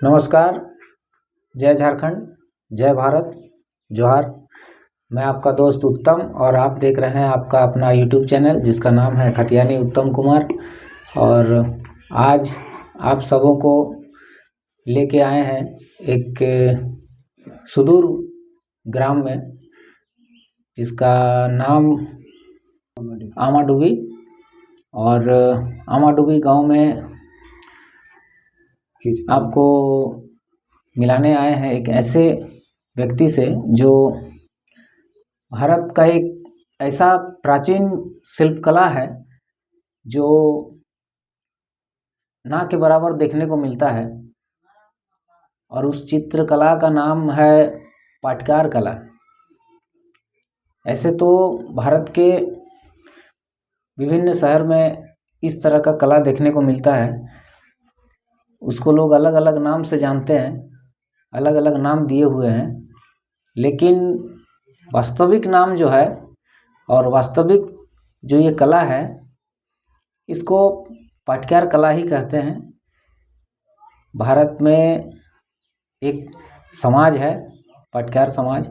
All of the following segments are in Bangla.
नमस्कार। जय झारखंड, जय भारत, जोहार। मैं आपका दोस्त उत्तम और आप देख रहे हैं आपका अपना यूट्यूब चैनल जिसका नाम है खतियानी उत्तम कुमार। और आज आप सबों को लेके आए हैं एक सुदूर ग्राम में जिसका नाम आमाडुबी। और आमाडुबी गांव में आपको मिलाने आए हैं एक ऐसे व्यक्ति से जो भारत का एक ऐसा प्राचीन शिल्प कला है जो ना के बराबर देखने को मिलता है। और उस चित्रकला का नाम है पाटकार कला। ऐसे तो भारत के विभिन्न शहर में इस तरह का कला देखने को मिलता है, उसको लोग अलग अलग नाम से जानते हैं, अलग अलग नाम दिए हुए हैं, लेकिन वास्तविक नाम जो है और वास्तविक जो ये कला है इसको पाटकार कला ही कहते हैं। भारत में एक समाज है पाटकार समाज,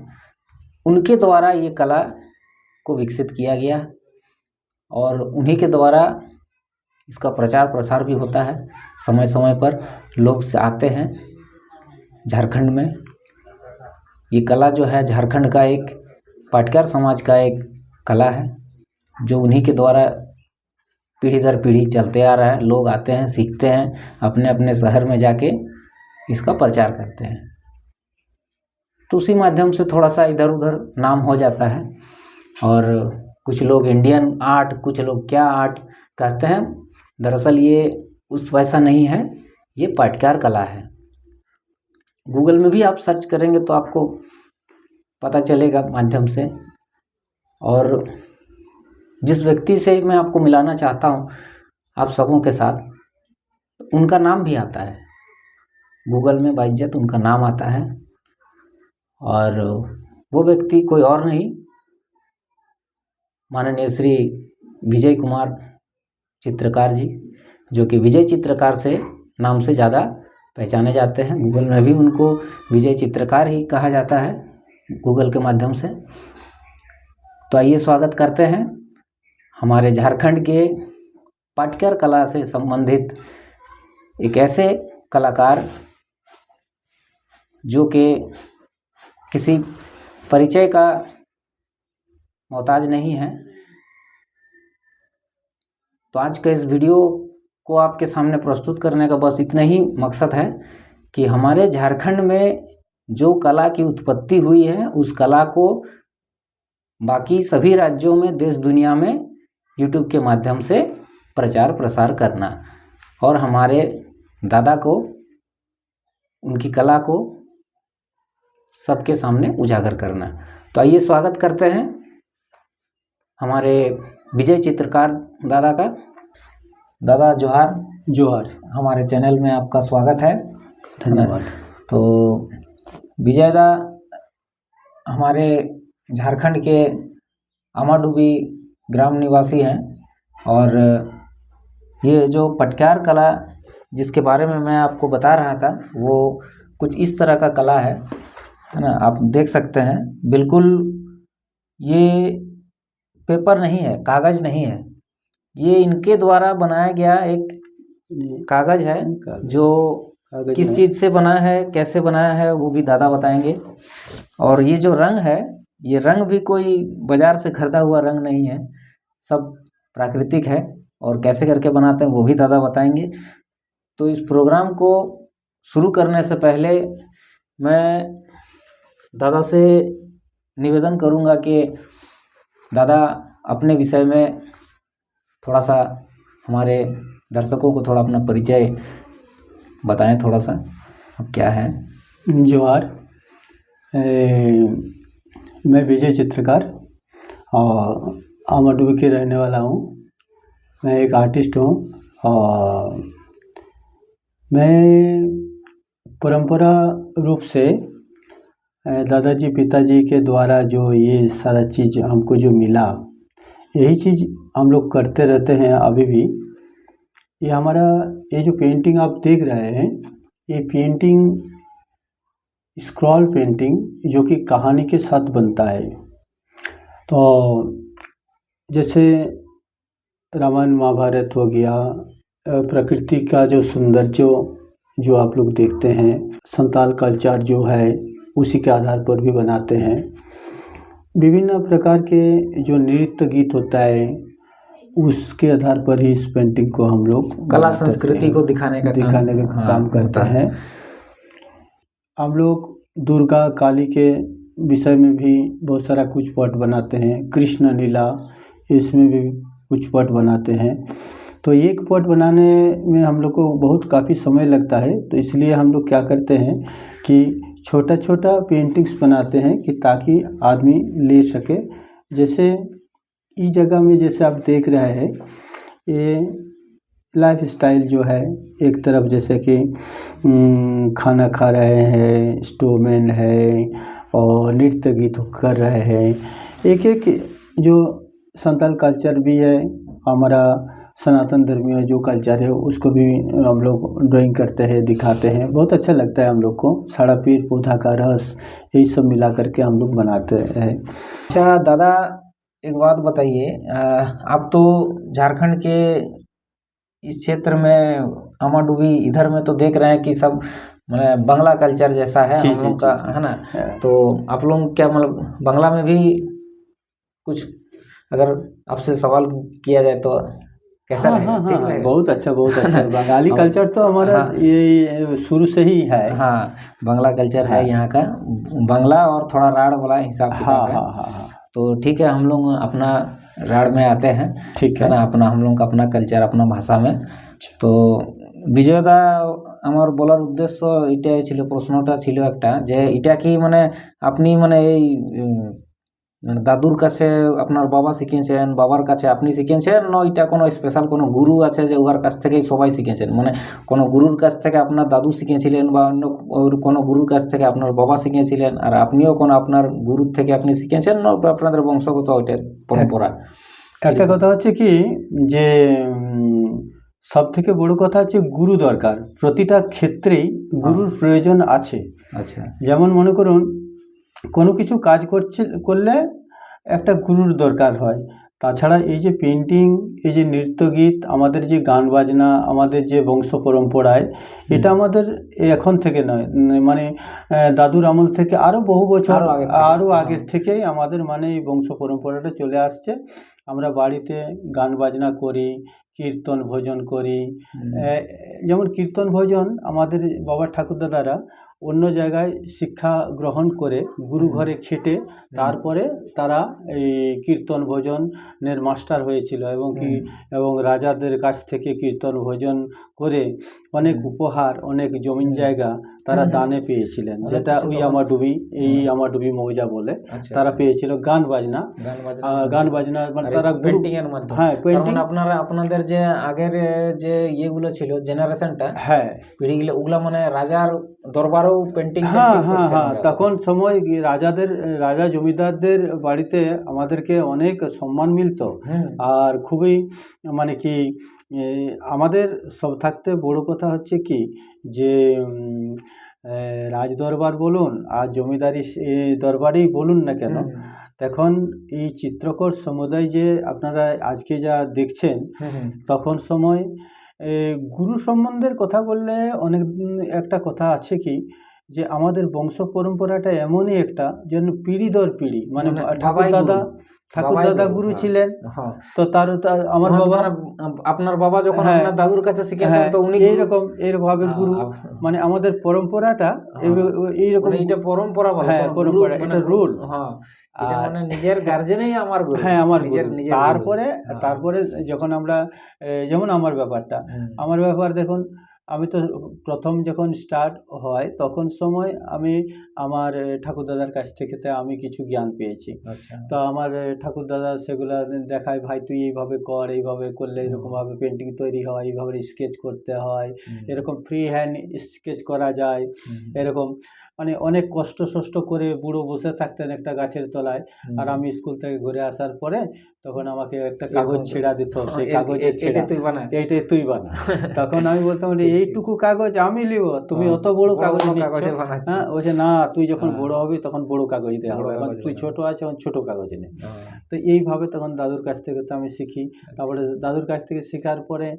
उनके द्वारा ये कला को विकसित किया गया और उन्हीं के द्वारा इसका प्रचार प्रसार भी होता है। समय समय पर लोग से आते हैं झारखंड में। ये कला जो है झारखंड का एक पाटकार समाज का एक कला है जो उन्हीं के द्वारा पीढ़ी दर पीढ़ी चलते आ रहा है। लोग आते हैं, सीखते हैं, अपने अपने शहर में जाके इसका प्रचार करते हैं। तो उसी माध्यम से थोड़ा सा इधर उधर नाम हो जाता है। और कुछ लोग इंडियन आर्ट, कुछ लोग क्या आर्ट कहते हैं। दरअसल ये उस वैसा नहीं है, ये पाटकार कला है। गूगल में भी आप सर्च करेंगे तो आपको पता चलेगा माध्यम से। और जिस व्यक्ति से मैं आपको मिलाना चाहता हूँ आप सबों के साथ, उनका नाम भी आता है गूगल में, बाइज्जत उनका नाम आता है। और वो व्यक्ति कोई और नहीं, माननीय श्री विजय कुमार चित्रकार जी, जो कि विजय चित्रकार से नाम से ज़्यादा पहचाने जाते हैं। गूगल में भी उनको विजय चित्रकार ही कहा जाता है गूगल के माध्यम से। तो आइए स्वागत करते हैं हमारे झारखंड के पाटकार कला से संबंधित एक ऐसे कलाकार जो कि किसी परिचय का मोहताज नहीं है। तो आज के इस वीडियो को आपके सामने प्रस्तुत करने का बस इतना ही मकसद है कि हमारे झारखंड में जो कला की उत्पत्ति हुई है उस कला को बाकी सभी राज्यों में, देश दुनिया में यूट्यूब के माध्यम से प्रचार प्रसार करना और हमारे दादा को, उनकी कला को सबके सामने उजागर करना। तो आइए स्वागत करते हैं हमारे विजय चित्रकार दादा का। दादा जोहार। जोहार। हमारे चैनल में आपका स्वागत है। धन्यवाद। तो विजय दा हमारे झारखंड के आमाडुबी ग्राम निवासी हैं। और ये जो पाटकार कला जिसके बारे में मैं आपको बता रहा था वो कुछ इस तरह का कला है ना। आप देख सकते हैं, बिल्कुल ये पेपर नहीं है, कागज नहीं है, ये इनके द्वारा बनाया गया एक कागज है। जो किस चीज़ से बना है, कैसे बनाया है, वो भी दादा बताएंगे। और ये जो रंग है, ये रंग भी कोई बाजार से खरीदा हुआ रंग नहीं है, सब प्राकृतिक है। और कैसे करके बनाते हैं वो भी दादा बताएंगे। तो इस प्रोग्राम को शुरू करने से पहले मैं दादा से निवेदन करूंगा कि दादा अपने विषय में थोड़ा सा हमारे दर्शकों को थोड़ा अपना परिचय बताएं थोड़ा सा, अब क्या है। जोहार। मैं विजय चित्रकार और आमाडुबी के रहने वाला हूँ। मैं एक आर्टिस्ट हूँ और मैं परंपरा रूप से दादाजी पिताजी के द्वारा जो ये सारा चीज़ हमको जो मिला, यही चीज़ हम लोग करते रहते हैं अभी भी। ये हमारा ये जो पेंटिंग आप देख रहे हैं, ये पेंटिंग स्क्रॉल पेंटिंग जो कि कहानी के साथ बनता है। तो जैसे रामायण महाभारत हो गया, प्रकृति का जो सौंदर्य जो आप लोग देखते हैं, संताल कल्चर जो है उसी के आधार पर भी बनाते हैं। विभिन्न प्रकार के जो नृत्य गीत होता है उसके आधार पर ही इस पेंटिंग को हम लोग कला संस्कृति को दिखाने का काम करते हैं। हम लोग दुर्गा काली के विषय में भी बहुत सारा कुछ पट बनाते हैं। कृष्ण लीला इसमें भी कुछ पट बनाते हैं। तो एक पट बनाने में हम लोग को बहुत काफ़ी समय लगता है, तो इसलिए हम लोग क्या करते हैं कि छोटा छोटा पेंटिंग्स बनाते हैं कि ताकि आदमी ले सके। जैसे इस जगह में जैसे आप देख रहे हैं, ये लाइफ स्टाइल जो है, एक तरफ जैसे कि खाना खा रहे हैं, स्टोवमैन है और नृत्य गीत कर रहे हैं। एक एक जो संताल कल्चर भी है, हमारा सनातन धर्मीय जो कल्चर है उसको भी हम लोग ड्राइंग करते हैं, दिखाते हैं। बहुत अच्छा लगता है हम लोग को। सारा पेड़ पौधा का रस यही सब मिला करके हम लोग बनाते हैं। अच्छा दादा, एक बात बताइए, आप तो झारखंड के इस क्षेत्र में अमाडुबी इधर में तो देख रहे हैं कि सब मतलब बांग्ला कल्चर जैसा है हम लोग का, है ना। तो आप लोग क्या मतलब बांग्ला में भी कुछ अगर आपसे सवाल किया जाए तो कैसा रहेगा? ठीक रहेगा? बहुत अच्छा बंगाली कल्चर तो हमारा ये शुरू से ही है। हाँ, बांग्ला कल्चर है यहाँ का, बांग्ला और थोड़ा राड़ वाला हिसाब किताब है। तो ठीक है, हम लोग अपना राड़ में आते हैं, ठीक है ना, अपना हम लोग का अपना कल्चर अपना भाषा में। तो বিজয়দা আমার বলার উদ্দেশ্য এটাই ছিল, প্রশ্নটা ছিল একটা যে এটা কি মানে আপনি মানে এই মানে দাদুর কাছে আপনার বাবা শিখিয়েছেন, বাবার কাছে আপনি শিখিয়েছেন, না এটা কোনো স্পেশাল কোনো গুরু আছে যে উহার কাছ থেকেই সবাই শিখেছেন? মানে কোনো গুরুর কাছ থেকে আপনার দাদু শিখিয়েছিলেন বা অন্য কোনো গুরুর কাছ থেকে আপনার বাবা শিখিয়েছিলেন, আর আপনিও কোনো আপনার গুরুর থেকে আপনি শিখেছেন, না আপনাদের বংশগত ওইটার পরম্পরা? একটা কথা হচ্ছে কি যে সব থেকে বড় কথা হচ্ছে গুরু দরকার। প্রতিটা ক্ষেত্রেই গুরুর প্রয়োজন আছে। আচ্ছা, যেমন মনে করুন কোনো কিছু কাজ করলে একটা গুরুর দরকার হয়। তাছাড়া এই যে পেন্টিং, এই যে নৃত্যগীত, আমাদের যে গান বাজনা, আমাদের যে বংশ পরম্পরায়, এটা আমাদের এখন থেকে নয়, মানে দাদুর আমল থেকে আরও বহু বছর আরও আগের থেকেই আমাদের মানে এই বংশ পরম্পরাটা চলে আসছে। আমরা বাড়িতে গান বাজনা করি, কীর্তন ভজন করি। যেমন কীর্তন ভজন আমাদের বাবার ঠাকুরদাদারা অন্য জায়গায় শিক্ষা গ্রহণ করে গুরু ঘরে খেটে তারপরে তারা এই কীর্তন ভজনের মাস্টার হয়েছিল এবং রাজাদের কাছ থেকে কীর্তন ভজন করে অনেক উপহার, অনেক জমিন জায়গা তারা দানে পেয়েছিলেন, যেটা ওই আমাডুবি মৌজা বলে তারা পেয়েছিল। গান বাজনা মানে তারা পেন্টিং এর মাধ্যমে, হ্যাঁ পেন্টিং আপনাদের যে আগের যে ইয়েগুলো ছিল জেনারেশনটা, হ্যাঁ পিঢ়িগুলো, ওগুলা মানে রাজার দরবারেও পেন্টিং, হ্যাঁ তখন সময় রাজা জমিদারদের বাড়িতে আমাদেরকে অনেক সম্মান মিলত। আর খুবই মানে কি আমাদের সব থাকতে বড় কথা হচ্ছে কি যে রাজ দরবার বলুন আর জমিদারি দরবারেই বলুন না কেন, তখন এই চিত্রকর সমুদায় যে আপনারা আজকে যা দেখছেন, তখন সময় গুরু সম্বন্ধের কথা বললে অনেক একটা কথা আছে কি যে আমাদের বংশ পরম্পরাটা এমনই একটা যেন পিঢ়ি দর পিঢ়ি, মানে ঠাকুরদাদা গুরু ছিলেন, তো তার আমার বাবা, আপনার বাবা যখন আপনার দাদুর কাছে শিখেছেন তো উনি এইরকম ভাবে গুরু, মানে আমাদের পরম্পরাটা এইরকম, এটা পরম্পরা বলে, হ্যাঁ পরম্পরা, এটা রুল। এটা মানে নিজের গার্জেনই আমার গুরু, হ্যাঁ আমার গুরু। তারপরে যখন আমরা যেমন আমার ব্যাপার দেখুন, আমি তো প্রথম যখন স্টার্ট হয় তখন সময় আমি আমার ঠাকুরদাদার কাছ থেকে আমি কিছু জ্ঞান পেয়েছি। তো আমার ঠাকুরদাদা সেগুলো দেখায়, ভাই তুই এইভাবে কর, এইভাবে করলে এরকমভাবে পেন্টিং তৈরি হয়, এইভাবে স্কেচ করতে হয়, এরকম ফ্রি হ্যান্ড স্কেচ করা যায়, এরকম মানে অনেক কষ্ট করে বুড়ো বসে থাকতেন একটা গাছের তলায়। আর আমি স্কুল থেকে ঘুরে আসার পরে তখন আমাকে একটা কাগজ বন্ধু, ছেঁড়া দিত, সেই এ- কাগজের এটা ছেঁড়া, তুই বানা। এইটাই তুই বানা। তখন আমি বলতাম যে ঠিক, ঠিক। এইটুকু কাগজ আমি নিব, তুমি হ্যাঁ, অত বড় বড় কাগজ বড় নিচ্ছ। কাগজে বানাচ্ছি। হ্যাঁ, বলছে না, তুই যখন হ্যাঁ, বড় হবি তখন বড় কাগজ দেওয়া বড় হবে, এখন কাগজ তুই বানাবো। ছোট আছে, এখন ছোট কাগজ নে। হ্যাঁ, তো এইভাবে তখন দাদুর কাছ থেকে তো আমি শিখি। আচ্ছা। তারপরে দাদুর কাছ থেকে শেখার পরে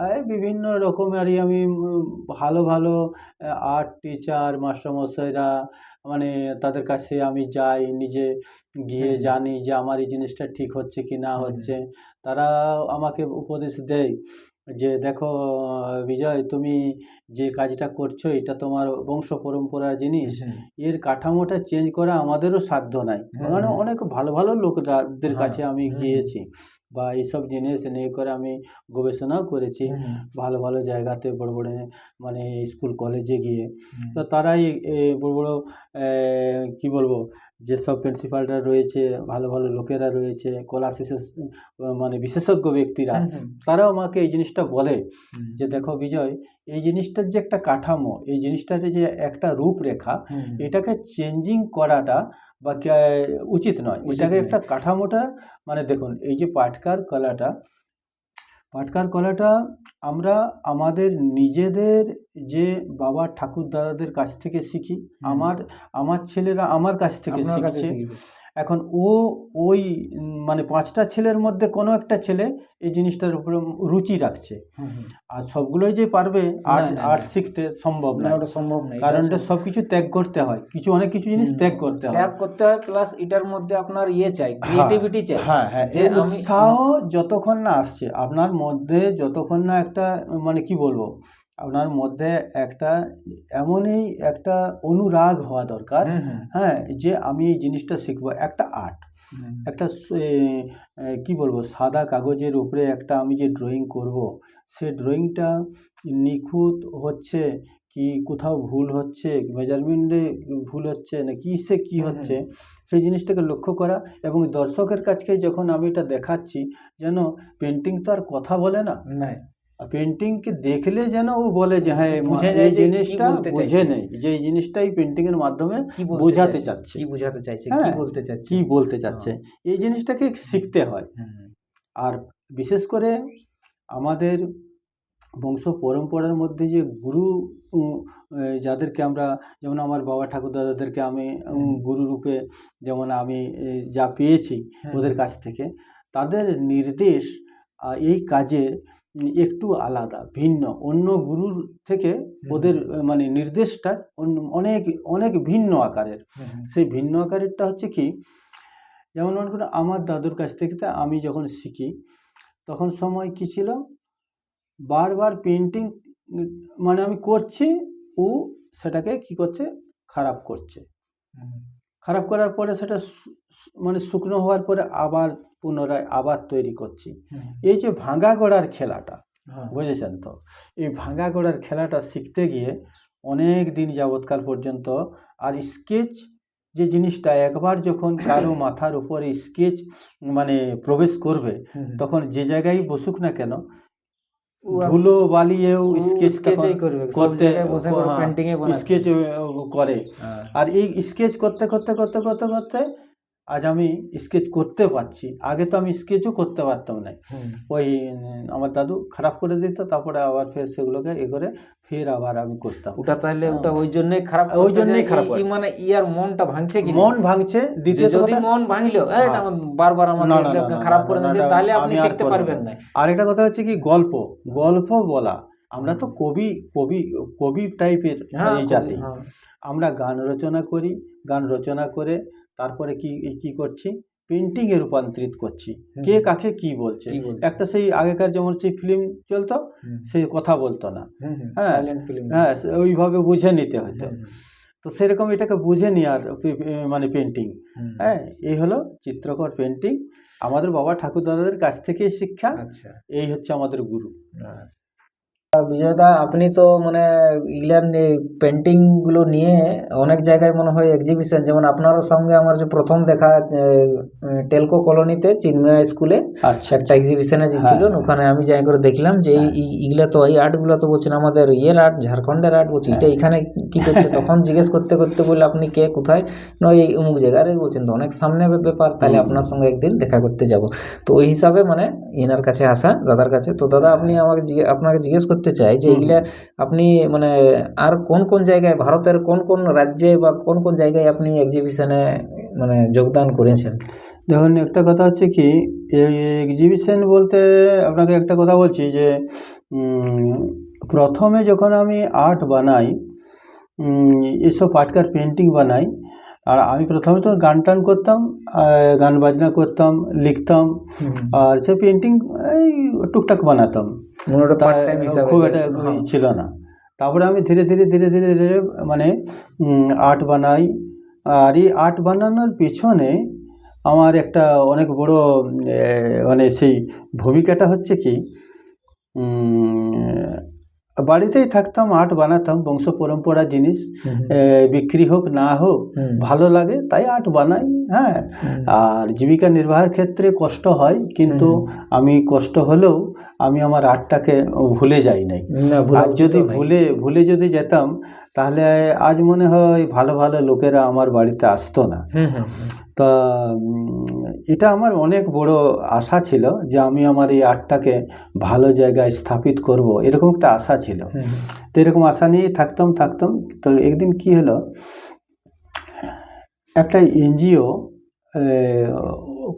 এই বিভিন্ন রকমেরই আমি ভালো ভালো আর্ট টিচার মাস্টারমশাইরা, মানে তাদের কাছে আমি যাই, নিজে গিয়ে হুম, হুম। জানি যে আমার এই জিনিসটা ঠিক হচ্ছে কি না হুম, হচ্ছে। তারা আমাকে উপদেশ দেয় যে দেখো বিজয়, তুমি যে কাজটা করছো এটা তোমার বংশ পরম্পরার জিনিস, হুম, এর কাঠামোটা চেঞ্জ করা আমাদেরও সাধ্য নাই। হুম, মানে হুম। অনেক ভালো ভালো লোকদের হ্যাঁ, কাছে আমি হুম, হুম, গিয়েছি, বা এইসব জিনিস নিয়ে করে আমি গবেষণাও করেছি হুম, হুম, ভালো ভালো জায়গাতে, বড় বড় মানে স্কুল কলেজে গিয়ে। হুম। তো তারাই বড় বড় কি বলবো, যেসব প্রিন্সিপালরা রয়েছে, ভালো ভালো লোকেরা রয়েছে, কলা মানে বিশেষজ্ঞ ব্যক্তিরা, হুম, হুম, তারাও আমাকে এই জিনিসটা বলে হুম, যে দেখো বিজয়, এই জিনিসটার যে একটা কাঠামো, এই জিনিসটার যে একটা রূপরেখা, হুম, হুম। এটাকে চেঞ্জিং করাটা বা উচিত নয়। উচিত এটাকে নয়। একটা কাঠামোটা, মানে দেখুন এই যে পাটকার কলাটা আমরা আমাদের নিজেদের যে বাবা ঠাকুর দাদাদের কাছ থেকে শিখি। হুম। আমার আমার ছেলেরা আমার কাছ থেকে আপনার কাছে শিখছে। শিখবে। এখন ওই মানে ৫টা ছেলের মধ্যে কোনো একটা ছেলে এই জিনিসটার উপরে রুচি রাখছে। হুম, হুম। আর সবগুলোই যে পারবে না, আর্ট না, আর্ট না। শিখতে সম্ভব না, নয়। ওটা সম্ভব না। এটা কারণ এটা সব কিছু ত্যাগ করতে হয়, অনেক কিছু জিনিস ত্যাগ করতে হয়। ত্যাগ করতে হয়, প্লাস এটার মধ্যে আপনার চাই, হ্যাঁ, ক্রিয়েটিভিটি চাই। হ্যাঁ, হ্যাঁ। যে এই আমি উৎসাহ যতক্ষণ না আসছে আপনার মধ্যে, যতক্ষণ না একটা মানে কি বলবো, আপনার মধ্যে একটা এমনই একটা অনুরাগ হওয়া দরকার, হুম, হুম, হ্যাঁ, যে আমি এই জিনিসটা শিখবো। একটা আর্ট, হুম, একটা কি বলবো, সাদা কাগজের উপরে একটা আমি যে ড্রয়িং করব, সে ড্রয়িংটা নিখুঁত হচ্ছে কি, কোথাও ভুল হচ্ছে, মেজারমেন্টে ভুল হচ্ছে না কিসে কি হুম, হচ্ছে, সেই জিনিসটাকে লক্ষ্য করা। এবং দর্শকের কাছে যখন আমি এটা দেখাচ্ছি, যেন পেন্টিং তো আর কথা বলে না, নাই। পেন্টিংকে দেখলে যেন ও বলে যে হ্যাঁ, বুঝে যায় এই যে কি জিনিসটা বলতে বুঝে চাইছে, নেই, যে এই জিনিসটা এই পেন্টিংয়ের মাধ্যমে কি বলতে বোঝাতে চাইছে, চাচ্ছে। কি বোঝাতে চাইছে, কি হ্যাঁ, বলতে চাচ্ছে। কি বলতে চাচ্ছে, হ্যাঁ, এই জিনিসটাকে শিখতে হয়। হুম, আর বিশেষ করে আমাদের বংশ পরম্পরার মধ্যে যে গুরু, উম, যাদেরকে আমরা, যেমন আমার বাবা ঠাকুর দাদাদেরকে আমি গুরু রূপে যেমন আমি যা পেয়েছি হুম, ওদের হুম, কাছ থেকে, তাদের নির্দেশ এই কাজের একটু আলাদা, ভিন্ন, অন্য গুরুর থেকে হুম, ওদের মানে নির্দেশটা অনেক অনেক ভিন্ন আকারের। হুম, হুম, সেই ভিন্ন আকারেরটা হচ্ছে কি, যেমন মনে করুন আমার দাদুর কাছ থেকে তো আমি যখন শিখি, তখন সময় কি ছিল, বারবার পেন্টিং মানে আমি করছি, ও সেটাকে কি করছে, খারাপ করছে। হুম, খারাপ করার পরে সেটা মানে শুকনো হওয়ার পরে আবার পুনরায় আবার তৈরি করছি। হুম, এই যে ভাঙা গড়ার খেলাটা, হ্যাঁ, বুঝেছেন তো, এই ভাঙা গড়ার খেলাটা শিখতে গিয়ে অনেক দিন যাবৎকাল পর্যন্ত, আর স্কেচ যে জিনিসটা একবার যখন কারো মাথার উপরে স্কেচ মানে প্রবেশ করবে, হুম, তখন যে জায়গায় বসুক না কেন, ও ধুলো বালিয়েও ও স্কেচ তখন স্কেচই করবে, সব করতে, জায়গায় বসে করে হ্যাঁ, পেন্টিং এ বানাচ্ছে। স্কেচ করে। হ্যাঁ, আর এই স্কেচ করতে করতে করতে করতে করতে আজ আমি স্কেচ করতে পারছি। আগে তো আমি স্কেচও করতে পারতাম না। হুম। ওই আমার দাদু খারাপ করে দিত, তারপরে আবার ফের সেগুলোকে করে ফের আবার আমি করতাম। ওটা তাহলে ওটা ওই জন্যই খারাপ ওই করতে জন্যই যায়, খারাপ করে। মানে ইয়ার মনটা ভাঙছে কি না? মন ভাঙছে। যে দ্বিতীয়ত যদি কথা, মন ভাঙলো এটা হ্যাঁ, বারবার আমাকে না না এগুলো না না খারাপ না করে না, দিচ্ছে, এটা তাহলে আপনি আমি আর শিখতে করবো পারবেন না। না। আরেকটা কথা হচ্ছে কি, গল্প বলা। আমরা তো কবি কবি কবি টাইপের হ্যাঁ, এই খুবই, জাতি। হ্যাঁ, আমরা গান রচনা করি, গান রচনা করে তারপরে কি করছি, পেন্টিংয়ে রূপান্তরিত করছি। হুম, কে কাকে কি বলছে। কি বলছে? একটা সেই আগেকার যেমন সেই ফিল্ম চলতো, হুম, সে কথা বলতো না। হুম, হুম, হ্যাঁ, সাইলেন্ট ফিল্ম। হ্যাঁ, ওইভাবে বুঝে নিতে হতো। হুম, তো সেরকম এটাকে বুঝে নেওয়ার মানে পেন্টিং। হুম, হ্যাঁ, এই হলো চিত্রকর পেন্টিং। আমাদের বাবা ঠাকুর দাদাদের কাছ থেকেই শিক্ষা। আচ্ছা, এই হচ্ছে আমাদের গুরু। আচ্ছা। বিজয়দা, আপনি তো মানে এগুলার পেন্টিং গুলো নিয়ে অনেক জায়গায় মনে হয় এক্সিবিশন, যেমন আপনারও সঙ্গে আমার যে প্রথম দেখা টেলকো কলোনিতে চিন্ময় স্কুলে আচ্ছা একটা আচ্ছা এক্সিবিশনে যে হ্যাঁ ছিল, হ্যাঁ ওখানে আমি যাই করে দেখলাম যে হ্যাঁ ইগুলা তো এই আর্ট গুলো তো বলছেন আমাদের ইয়ের আর্ট, ঝাড়খণ্ডের আর্ট, বলছি এটা হ্যাঁ এখানে কি করছে? তখন জিজ্ঞেস করতে করতে বললে আপনি কে, কোথায়? নয় এই অমুক জায়গায়। আরে বলছেন তো অনেক সামনে ব্যাপার, তাহলে হুম আপনার সঙ্গে একদিন দেখা করতে যাব। তো ওই হিসাবে মানে এনার কাছে আসা, দাদার কাছে। তো দাদা আপনি আমাকে আপনাকে জিজ্ঞেস করতে চাই যে হুম এইগুলা হুম। আপনি মানে আর কোন কোন জায়গায়, ভারতের কোন কোন রাজ্যে বা কোন কোন জায়গায় আপনি এক্সিবিশনে মানে যোগদান করেছেন? দেখুন, একটা কথা হচ্ছে কি, এক্সিবিশন বলতে আপনাকে একটা কথা বলছি যে উম, প্রথমে যখন আমি আর্ট বানাই, এসব পাটকার পেন্টিং বানাই, আর আমি প্রথমে তো গান টান করতাম, গান বাজনা করতাম, লিখতাম, আর সে পেন্টিং এই টুকটাক বানাতাম। মনে ওটা তা পার্ট টাইম হিসাবে খুব যে একটা হ্যাঁ। ছিল না। তারপরে আমি ধীরে ধীরে ধীরে ধীরে ধীরে মানে আর্ট বানাই। আর এই আর্ট বানানোর পেছনে আমার একটা অনেক বড় মানে সেই ভূমিকাটা হচ্ছে কি, উম, বাড়িতেই থাকতাম, আর্ট বানাতাম, বংশ পরম্পরা জিনিস, হুম বিক্রি হোক না হোক হুম ভালো লাগে তাই আর্ট বানাই। হ্যাঁ, হুম আর জীবিকা নির্বাহের ক্ষেত্রে কষ্ট হয়, কিন্তু হুম আমি কষ্ট হলেও আমি আমার আর্টটাকে ভুলে যাই নাই। না, ভুলা আজ উচিত যদি নাই। ভুলে ভুলে যদি যেতাম, তাহলে আজ মনে হয় ভালো ভালো লোকেরা আমার বাড়িতে আসতো না। হুম হুম হুম তা এটা আমার অনেক বড় আশা ছিল যে আমি আমার এই আর্টটাকে ভালো জায়গায় স্থাপিত করব, এরকম একটা আশা ছিল। হুম তো এরকম আশা নিয়ে থাকতাম থাকতাম। তো একদিন কি হলো, একটা এনজিও,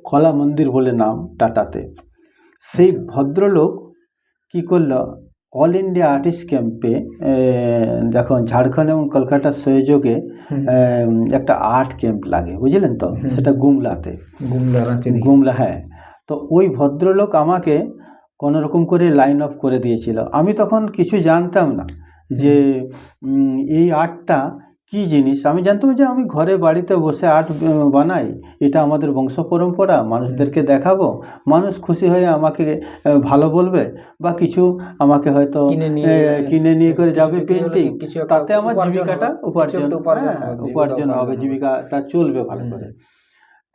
কলা মন্দির বলে নাম, টাটাতে, সেই আচ্ছা ভদ্রলোক কি করলো, অল ইন্ডিয়া আর্টিস্ট ক্যাম্পে, দেখুন ঝাড়খণ্ড এবং কলকাতার সহযোগে হুম একটা আর্ট ক্যাম্প লাগে, বুঝলেন তো, হুম সেটা গুমলাতে। গুমলা রাঁচি দিকে। গুমলা, হ্যাঁ। তো ওই ভদ্রলোক আমাকে কোনো রকম করে লাইন অফ করে দিয়েছিল। আমি তখন কিছু জানতাম না যে এই আর্টটা কী জিনিস। আমি জানতাম যে আমি ঘরে বাড়িতে বসে আর্ট বানাই, এটা আমাদের বংশ পরম্পরা, মানুষদেরকে দেখাবো, মানুষ খুশি হয়ে আমাকে ভালো বলবে, বা কিছু আমাকে হয়তো কিনে নিয়ে করে কিছু যাবে বিক্রি হলে পেন্টিং, কিছু একটা তাতে আমার উপার্জন হবে, জীবিকাটা কিছু একটা উপার্জন হ্যাঁ হবে, জীবিকা উপার্জন হবে, উপার্জন হবে। জীবিকাটা চলবে ভালো হুম করে।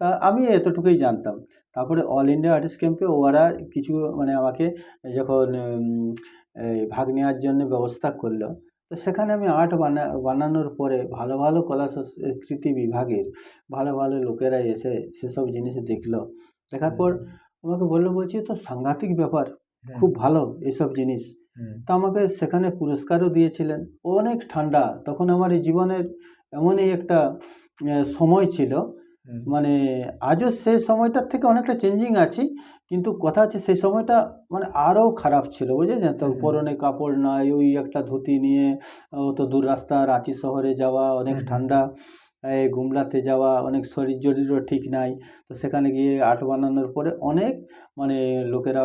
তা আমি এতটুকুই জানতাম। তারপরে অল ইন্ডিয়া আর্টিস্ট ক্যাম্পে ওরা কিছু মানে আমাকে যখন এই ভাগ নেওয়ার জন্য ব্যবস্থা করলো, তো সেখানে আমি আর্ট বানানোর পরে ভালো ভালো কলা সংস্কৃতি বিভাগের ভালো ভালো লোকেরা এসে সেসব জিনিস দেখলো। দেখার পর আমাকে বললো, বলছি তো সাংঘাতিক ব্যাপার, হুম খুব ভালো এসব জিনিস। হুম তা আমাকে সেখানে পুরস্কারও দিয়েছিলেন। অনেক ঠান্ডা তখন আমার এই জীবনের এমনই একটা সময় ছিল, হুম মানে আজও সেই সময়টার থেকে অনেকটা চেঞ্জিং আছি, কিন্তু কথা হচ্ছে সেই সময়টা মানে আরও খারাপ ছিল, বুঝেছেন তো। হুম হুম পরনে কাপড় নাই, ওই একটা ধুতি নিয়ে অত দূর রাস্তা, রাঁচি শহরে যাওয়া, অনেক হুম হুম ঠান্ডা, এই গুমলাতে যাওয়া, অনেক শরীর জরিরও ঠিক নাই। তো সেখানে গিয়ে আর্ট বানানোর পরে অনেক মানে লোকেরা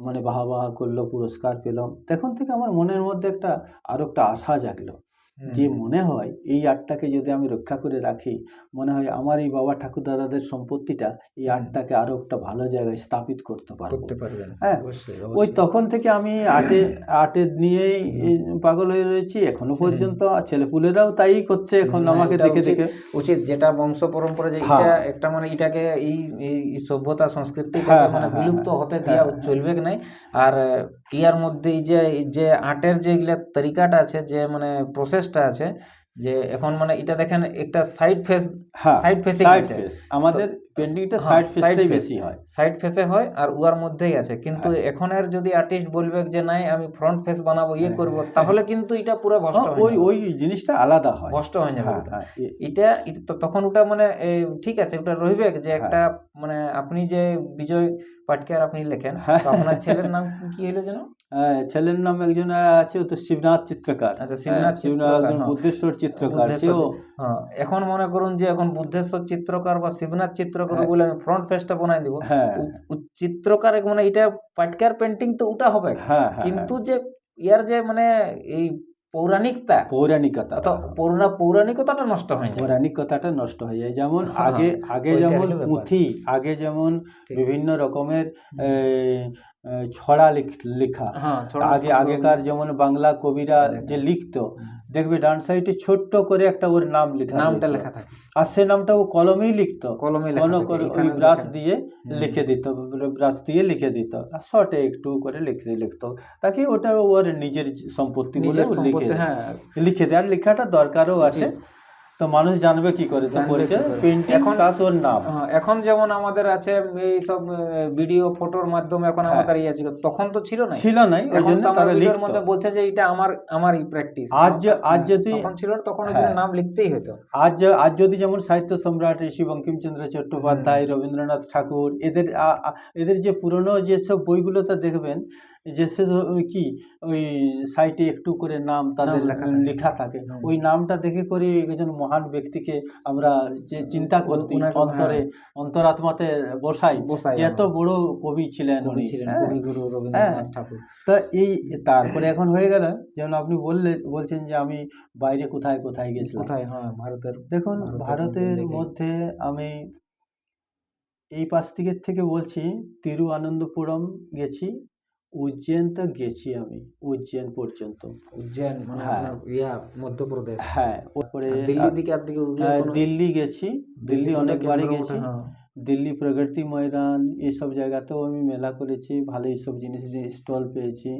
মানে বাহা বাহা করলো, পুরস্কার পেলাম। তখন থেকে আমার মনের মধ্যে একটা আরও একটা আশা জাগলো, হুম যে হুম মনে হয় এই আর্টটাকে যদি আমি রক্ষা করে রাখি, মনে হয় আমার এই বাবা ঠাকুর দাদাদের সম্পত্তিটা, এই হুম আর্টটাকে আরও একটা ভালো জায়গায় স্থাপিত করতে পারবো। করতে পারবেন, হ্যাঁ, অবশ্যই ওই অবশ্যই। তখন থেকে আমি আর্টের নিয়েই হুম পাগল হয়ে রয়েছি এখনো হুম হুম। পর্যন্ত। ছেলেপুলেরাও তাই করছে এখন না, আমাকে এটা দেখে উচিত, দেখে। উচিত যেটা বংশ পরম্পরা, যে এটা হ্যাঁ একটা মানে এটাকে এই এই সভ্যতা সংস্কৃতিটাকে হ্যাঁ মানে হ্যাঁ হ্যাঁ বিলুপ্ত হ্যাঁ হতে দেওয়া হ্যাঁ হ্যাঁ চলবে কি নাই। আর ইয়ার মধ্যে এই যে আর্টের যে এগুলা তরিকাটা আছে, যে মানে প্রসেসটা আছে, যে এখন মানে এটা দেখেন একটা সাইড ফেস, হ্যাঁ, সাইড ফেসিং সাইড আছে। ফেস তো আমাদের পেন্টিংটা হ্যাঁ, সাইড সাইড ফেসটাই ফেস, বেশি হয়। সাইড ফেসে হয় আর উয়ার মধ্যেই আছে, কিন্তু হ্যাঁ এখনের যদি আর্টিস্ট বলবে যে নাই আমি ফ্রন্ট ফেস বানাবো, ইয়ে হ্যাঁ করব, হ্যাঁ তাহলে কিন্তু এটা পুরো ভ্রষ্ট হয়ে ওই যাবে, ওই জিনিসটা আলাদা হয়। ভ্রষ্ট হয়ে যাবে হ্যাঁ ওটা। হ্যাঁ এটা তো তখন ওটা মানে ঠিক আছে, ওটা রইবে যে হ্যাঁ একটা মানে আপনি যে বিজয় পাটকার আপনি লেখেন, হ্যাঁ তো আপনার ছেলের নাম কি হলো যেন? হ্যাঁ, ছেলের নাম একজন আছে, ও তো শিবনাথ চিত্রকার। আচ্ছা, হ্যাঁ, শিবনাথ শিবনাথ চিত্রকার, একজন হ্যাঁ। বুদ্ধেশ্বর চিত্রকার, বুদ্ধেশ্বর সেও। হ্যাঁ, এখন মনে করুন যে এখন বুদ্ধেশ্বর চিত্রকার বা শিবনাথ চিত্রকার হ্যাঁ বলে আমি ফ্রন্ট পেজটা বানাই দিব। হ্যাঁ চিত্রকার মানে এটা পাটকার পেন্টিং তো ওটা হবে, হ্যাঁ হ্যাঁ হ্যাঁ কিন্তু যে ইয়ার যে মানে এই পৌরাণিকতা পৌরাণিকতা, তো পৌরাণিকতাটা নষ্ট হয় না। পৌরাণিকতাটা নষ্ট হয়ে যায়। যেমন হ্যাঁ, আগে আগে ওইটা যেমন হলো ব্যাপার। পুঁথি, আগে যেমন ঠিক। বিভিন্ন রকমের ছড়া লেখা, হ্যাঁ, ছড়া আগে ছন্দ আগেকার যেমন বাংলা কবিরা লেখা। যে লিখতো, দেখবে ডান সাইডে ছোট্ট করে একটা ওর নাম লেখা নামটা রইতো। লেখা থাকে, আর সে নামটা ও কলমেই লিখতো, কলমে লেখা কোনো থাকে, করে ওই এখানে ব্রাশ দেখেন। দিয়ে লিখে দিত, ব্রাশ দিয়ে লিখে দিত, আর শর্টে একটু করে লিখতো, তাকে ওটা ওর নিজের সম্পত্তি বলে নিজের ও সম্পত্তি, হ্যাঁ লিখে দেয়। আর লেখাটা দরকারও আছে, উচিত। তো মানুষ জানবে কি করে, তো জানবে বলছে কি করে? পেন্টিং এখন প্লাস ওর নাম। এখন যেমন আমাদের আছে এই সব ভিডিও ফটোর মাধ্যমে এখন হ্যাঁ, আমাদের ইয়ে ছিল, তখন তো ছিল না। ছিল নাই, ওই এখন জন্য তো আমরা তারা ভিডিওর লিখতো। মধ্যে বলছে যে এটা আমারই প্র্যাকটিস। আজ যদি তখন ছিল না, তখন ওই জন্য হ্যাঁ, নাম লিখতেই হতো। আজ যদি যেমন সাহিত্য সম্রাট ঋষি বঙ্কিমচন্দ্র চট্টোপাধ্যায়, রবীন্দ্রনাথ ঠাকুর, এদের যে পুরনো যেসব বইগুলোতে দেখবেন যে সে কি ওই সাইটে একটু করে নাম তাদের লেখা থাকে, ওই নামটা দেখে করে একজন মহান ব্যক্তিকে আমরা যে চিন্তা করতে অন্তরাত্মাতে বসাই যে এত বড় কবি ছিলেন উনি, কবিগুরু রবীন্দ্রনাথ ঠাকুর। তা এই তারপরে এখন হয়ে গেল, যেমন আপনি বলছেন যে আমি বাইরে কোথায় কোথায় গেছিলাম। ভারতের, দেখুন ভারতের মধ্যে আমি এই পাশ থেকে বলছি, তিরুঅনন্তপুরম গেছি, উজ্জয়ন তো গেছি আমি, উজ্জয়ন পর্যন্ত। উজ্জয়ন মানে আপনার মধ্যপ্রদেশ। হ্যাঁ, তারপরে দিল্লির দিকে আর দিকে দিল্লি গেছি, দিল্লি অনেকবারই গেছি। দিল্লি প্রগতি ময়দান এইসব জায়গাতেও আমি মেলা করেছি, ভালো এইসব জিনিস স্টল পেয়েছি,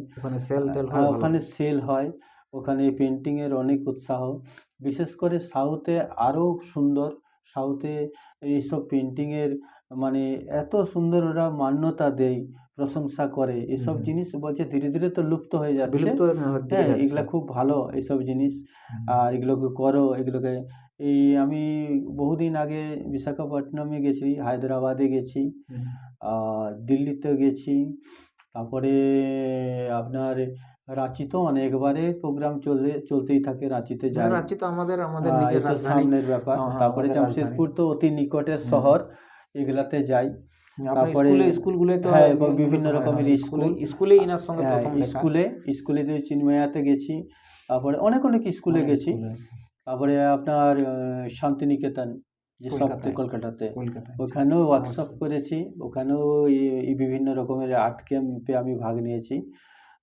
ওখানে সেল হয়, ওখানে পেন্টিংয়ের অনেক উৎসাহ। বিশেষ করে সাউথে আরও সুন্দর, সাউথে এইসব পেন্টিংয়ের মানে এত সুন্দর ওরা মান্যতা দেয়, প্রশংসা করে, এসব জিনিস বলছে ধীরে ধীরে তো লুপ্ত হয়ে যাচ্ছে। হ্যাঁ, এগুলা খুব ভালো এইসব জিনিস, আর এগুলোকে করো, এগুলোকে আমি বহুদিন আগে বিশাখাপট্টনমে গেছি, হায়দ্রাবাদে গেছি, দিল্লিতে গেছি, তারপরে আপনার রাঁচিতেও অনেকবারে প্রোগ্রাম চলতেই থাকে, রাঁচিতে যাই, রাঁচি তো আমাদের নিজের তো সামনের ব্যাপার। তারপরে জামশেদপুর তো অতি নিকটের শহর, এগুলাতে যাই। তারপরে হ্যাঁ, বিভিন্ন রকমের স্কুলে চিন্ময়াতে গেছি, তারপরে অনেক স্কুলে গেছি। তারপরে আপনার শান্তিনিকেতন যে কলকাতাতে, ওখানেও ওয়ার্কশপ করেছি, ওখানেও এই বিভিন্ন রকমের আর্ট ক্যাম্পে আমি ভাগ নিয়েছি।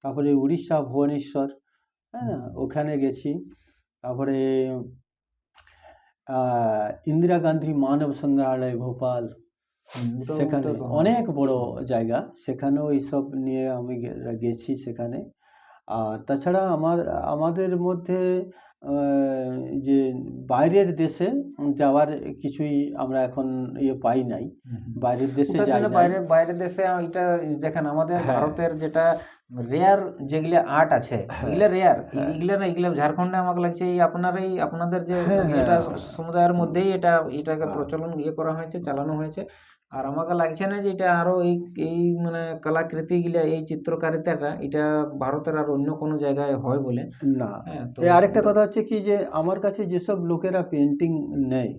তারপরে উড়িষ্যা ভুবনেশ্বর, হ্যাঁ ওখানে গেছি। তারপরে ইন্দিরা গান্ধী মানব সংগ্রহালয় ভোপাল, সেখানে অনেক বড় জায়গা, সেখানেও এইসব নিয়ে আমি গেছি সেখানে। আর তাছাড়া আমাদের মধ্যে যে বাইরের দেশে যাওয়ার কিছুই আমরা এখন পাই নাই, বাইরের দেশে যাই না। বাইরের দেশে এটা দেখেন, আমাদের ভারতের যেটা রেয়ার যেগুলা আর্ট আছে, এগুলা রেয়ার, এগুলা ঝাড়খণ্ডে আমাকে লাগছে আপনাদের যে এটা সমুদায়ের মধ্যেই এটাকে প্রচলন করা হয়েছে, চালানো হয়েছে। আর আমাকে লাগছে না যে এটা আরো এই মানে কলাকৃতি গুলা, এই চিত্রকারিতাটা এটা ভারতের আর অন্য কোনো জায়গায় হয় বলে না। আরেকটা কথা হচ্ছে কি, যে আমার কাছে যেসব লোকেরা পেন্টিং নেয়,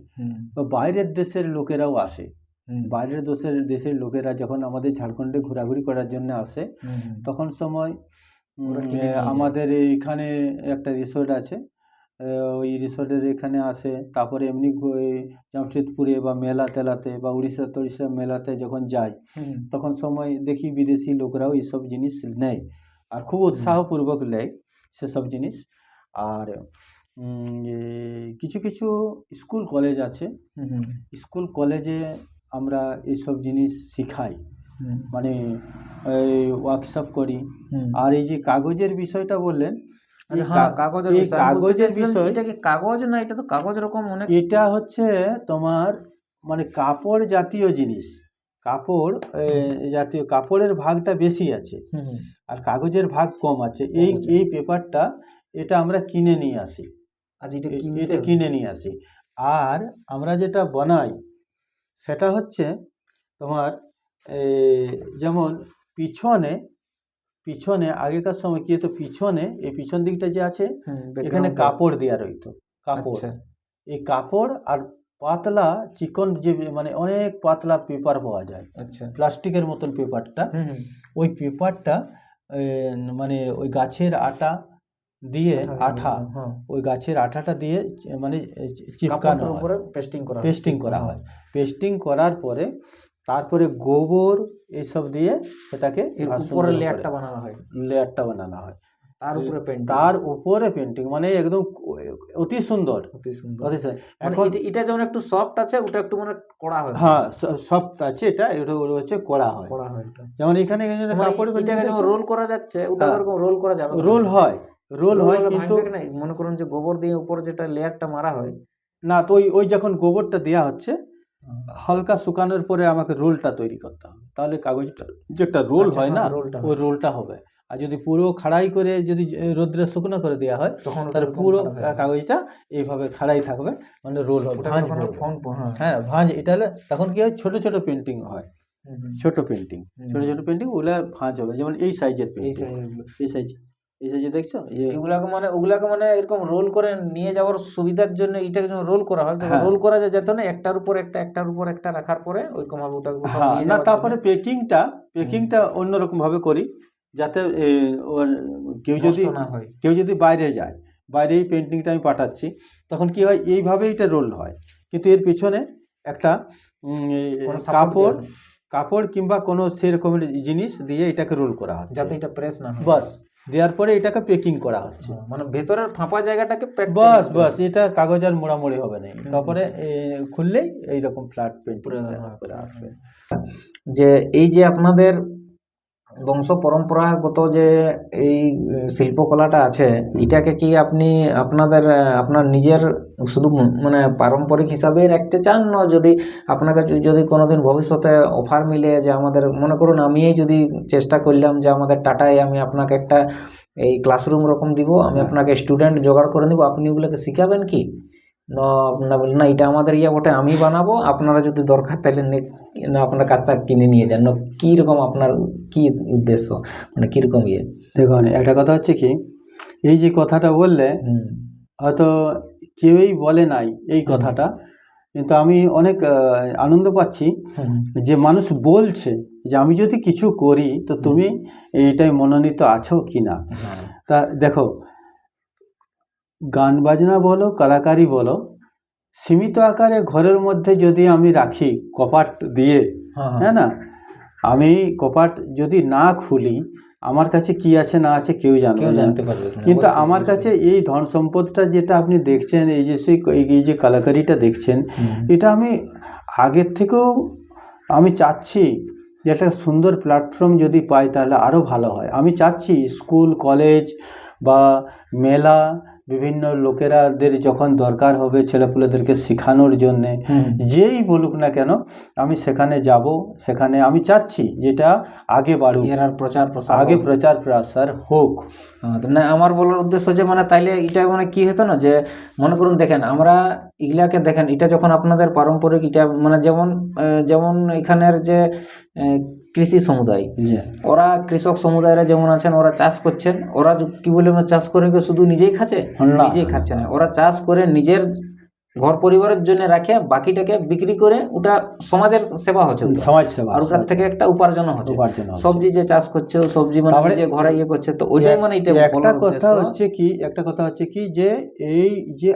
বাইরের দেশের লোকেরাও আসে, বাইরের দেশের লোকেরা যখন আমাদের ঝাড়খণ্ডে ঘোরাঘুরি করার জন্য আসে, তখন সময় আমাদের এইখানে একটা রিসোর্ট আছে, ওই রিসোর্টের এখানে আসে। তারপরে এমনি জামশেদপুরে বা মেলা তেলাতে বা উড়িষ্যা মেলাতে যখন যাই, তখন সময় দেখি বিদেশি লোকরাও এইসব জিনিস নেয়, আর খুব উৎসাহপূর্বক নেয় সেসব জিনিস। আর কিছু কিছু স্কুল কলেজ আছে, স্কুল কলেজে আমরা এইসব জিনিস শিখাই, মানে ওয়ার্কশপ করি। আর এই যে কাগজের বিষয়টা বললেন, কাগজের বিষয়, এটা কি কাগজ না, এটা তো কাগজ রকম অনেক, এটা হচ্ছে তোমার মানে কাপড় জাতীয় জিনিস, কাপড় জাতীয়, কাপড়ের ভাগটা বেশি আছে আর কাগজের ভাগ কম আছে। এই পেপারটা এটা আমরা কিনে নিয়ে আসি, এটা কিনে নিয়ে আসি। আর আমরা যেটা বানাই সেটা হচ্ছে তোমার যেমন পিছনে আগেকার সময় কি হতো, পিছনে এই পিছন দিকটা যে আছে, এখানে কাপড় দেওয়া রইতো, কাপড়, এই কাপড় আর পাতলা চিকন যে মানে অনেক পাতলা পেপার পাওয়া যায়, প্লাস্টিকের মতন পেপারটা, ওই পেপারটা মানে ওই গাছের আটা দিয়ে আঠা আঠা, হ্যাঁ ওই গাছের আঠাটা দিয়ে মানে চিপকানো কাপড়টার হয়, উপরে পেস্টিং করা পেস্টিং করা হয়। পেস্টিং করার পরে তারপরে গোবর এইসব দিয়ে সেটাকে এর উপরে সুন্দর করে লেয়ারটা বানানো হয়, লেয়ারটা বানানো হয়, তার উপরে পেন্টিং, তার উপরে পেন্টিং, মানে একদম অতি সুন্দর, অতি সুন্দর। অতি সুন্দর। মানে এখন এটা যেমন একটু সফট আছে, ওটা একটু মানে কড়া হয়, হ্যাঁ সফট আছে, এটা হচ্ছে কড়া হয়। কড়া হয় এটা। যেমন এখানে মানে কাপড় এটাকে যেমন রোল করা যাচ্ছে, ওটা হ্যাঁ, এরকম রোল করা যাবে না। রোল হয়, রোল হয়, হলে কিন্তু ভাঙবে কি না, মনে করুন যে গোবর দিয়ে উপরে যেটা লেয়ারটা মারা হয়, না, তো ওই যখন গোবরটা দেওয়া হচ্ছে হালকা শুকানোর পরে আমাকে রোলটা তৈরি করতে হবে, তাহলে কাগজটা যেটা রোল আচ্ছা, হয় না, হ্যাঁ, রোলটা ওই রোলটা হবে। আর যদি পুরো খাড়াই করে যদি রোদ্রে শুকনো করে দেওয়া হয়, তখন ওটা তাহলে এরকম পুরো খাড়া থাকবে। কাগজটা এইভাবে খাড়াই থাকবে, মানে রোল হবে, ওটা ভাঁজ তখন পড়বে। ফোন হ্যাঁ হ্যাঁ, ভাঁজ, এটা হলে তখন কি হয়, ছোট ছোট পেন্টিং হয়, ছোট পেন্টিং, হুম। ছোট ছোট পেন্টিং, ওগুলা ভাঁজ হবে। যেমন এই সাইজের এই পেন্টিং, সাইজগুলো এই সাইজে দেখছো ওগুলাকে মানে এরকম রোল করে নিয়ে যাওয়ার সুবিধার জন্য এটাকে যখন রোল করা হয়, তখন হ্যাঁ রোল করা যেত না, একটার উপর একটা রাখার পরে ওইরকম ভাবে ওটা কোথাও হ্যাঁ, নিয়ে না যাওয়ার তারপরে জন্য পেকিংটা অন্যরকম ভাবে করি, যাতে ওর কেউ যদি নষ্ট না হয়। বাইরে যায়, বাইরে এই পেন্টিংটা আমি পাঠাচ্ছি, তখন কি হয়, এইভাবে এটা রোল হয়, কিন্তু এর পিছনে একটা কোনো support কাপড় দেওয়া থাকে, কাপড় কিংবা কোনো সেরকমের জিনিস দিয়ে এটাকে রোল করা হচ্ছে, যাতে এটা প্রেস না হয়। বাস দেওয়ার পরে এটাকে পেকিং করা হচ্ছে, মানে ভেতরের ফাঁপা জায়গাটাকে প্যাক বাস বাস, এটা কাগজ আর মোড়ামুড়ি হবে না, তারপরে খুললেই এইরকম ফ্ল্যাট পেন্টিং করে আসবে। যে এই যে আপনাদের বংশ পরম্পরাগত যে এই শিল্পকলাটা আছে, এটাকে কি আপনি আপনার নিজের শুধু মানে পারম্পরিক হিসাবে রাখতে চান, না যদি আপনাকে যদি কোনোদিন ভবিষ্যতে অফার মিলে যে আমাদের, মনে করুন আমি যদি চেষ্টা করলাম যে আমাদের টাটায় আমি আপনাকে একটা এই ক্লাসরুম রকম দিব, আমি আপনাকে স্টুডেন্ট জোগাড় করে দিব, আপনি ওগুলোকে শিখাবেন কি, না আপনারা বললেন না এটা আমাদের বটে, আমি বানাবো, আপনারা যদি দরকার তাহলে না আপনার কাছ থেকে কিনে নিয়ে যান, না কীরকম আপনার কি উদ্দেশ্য, মানে কীরকম দেখুন, একটা কথা হচ্ছে কি, এই যে কথাটা বললে হয়তো কেউই বলে নাই এই কথাটা, কিন্তু আমি অনেক আনন্দ পাচ্ছি যে মানুষ বলছে যে আমি যদি কিছু করি তো তুমি এইটাই মনোনীত আছো কি না। তা দেখো, গান বাজনা বলো, কলাকারি বলো, সীমিত আকারে ঘরের মধ্যে যদি আমি রাখি কপাট দিয়ে, হ্যাঁ না, আমি কপাট যদি না খুলি, আমার কাছে কি আছে না আছে কেউ জানতে পারবে, কিন্তু আমার কাছে এই ধন সম্পদটা যেটা আপনি দেখছেন, এই যে কলাকারিটা দেখছেন, এটা আমি আগের থেকেও আমি চাচ্ছি যে একটা সুন্দর প্ল্যাটফর্ম যদি পাই তাহলে আরও ভালো হয়। আমি চাচ্ছি স্কুল কলেজ বা মেলা, বিভিন্ন লোকেরাদের যখন দরকার হবে ছেলেপুলেদেরকে শেখানোর জন্যে, যেই বলুক না কেন আমি সেখানে যাব, সেখানে আমি চাচ্ছি যেটা আগে বাড়ুক, আগে প্রচার প্রসার হোক। না, আমার বলার উদ্দেশ্য যে মানে তাইলে এটা মানে কি হতো না, যে মনে করুন দেখেন আমরা এগুলাকে দেখেন, এটা যখন আপনাদের পারম্পরিক, এটা মানে যেমন এখানের যে কৃষি সমুদায়, ওরা কৃষক সমুদায়রা যেমন আছেন, ওরা চাষ করছেন, ওরা কি বলে চাষ করে শুধু নিজেই খাচ্ছে না, ওরা চাষ করে নিজের ঘর পরিবারের জন্য রাখে, বাকিটাকে বিক্রি করে ওটা সমাজের সেবা হচ্ছে, সমাজ সেবা, আর ওটার থেকে একটা উপার্জন হচ্ছে। সবজি যে চাষ করছে, সবজি মানে যে ঘরে করছে, তো ওইটাই মানে একটা কথা হচ্ছে কি যে এই যে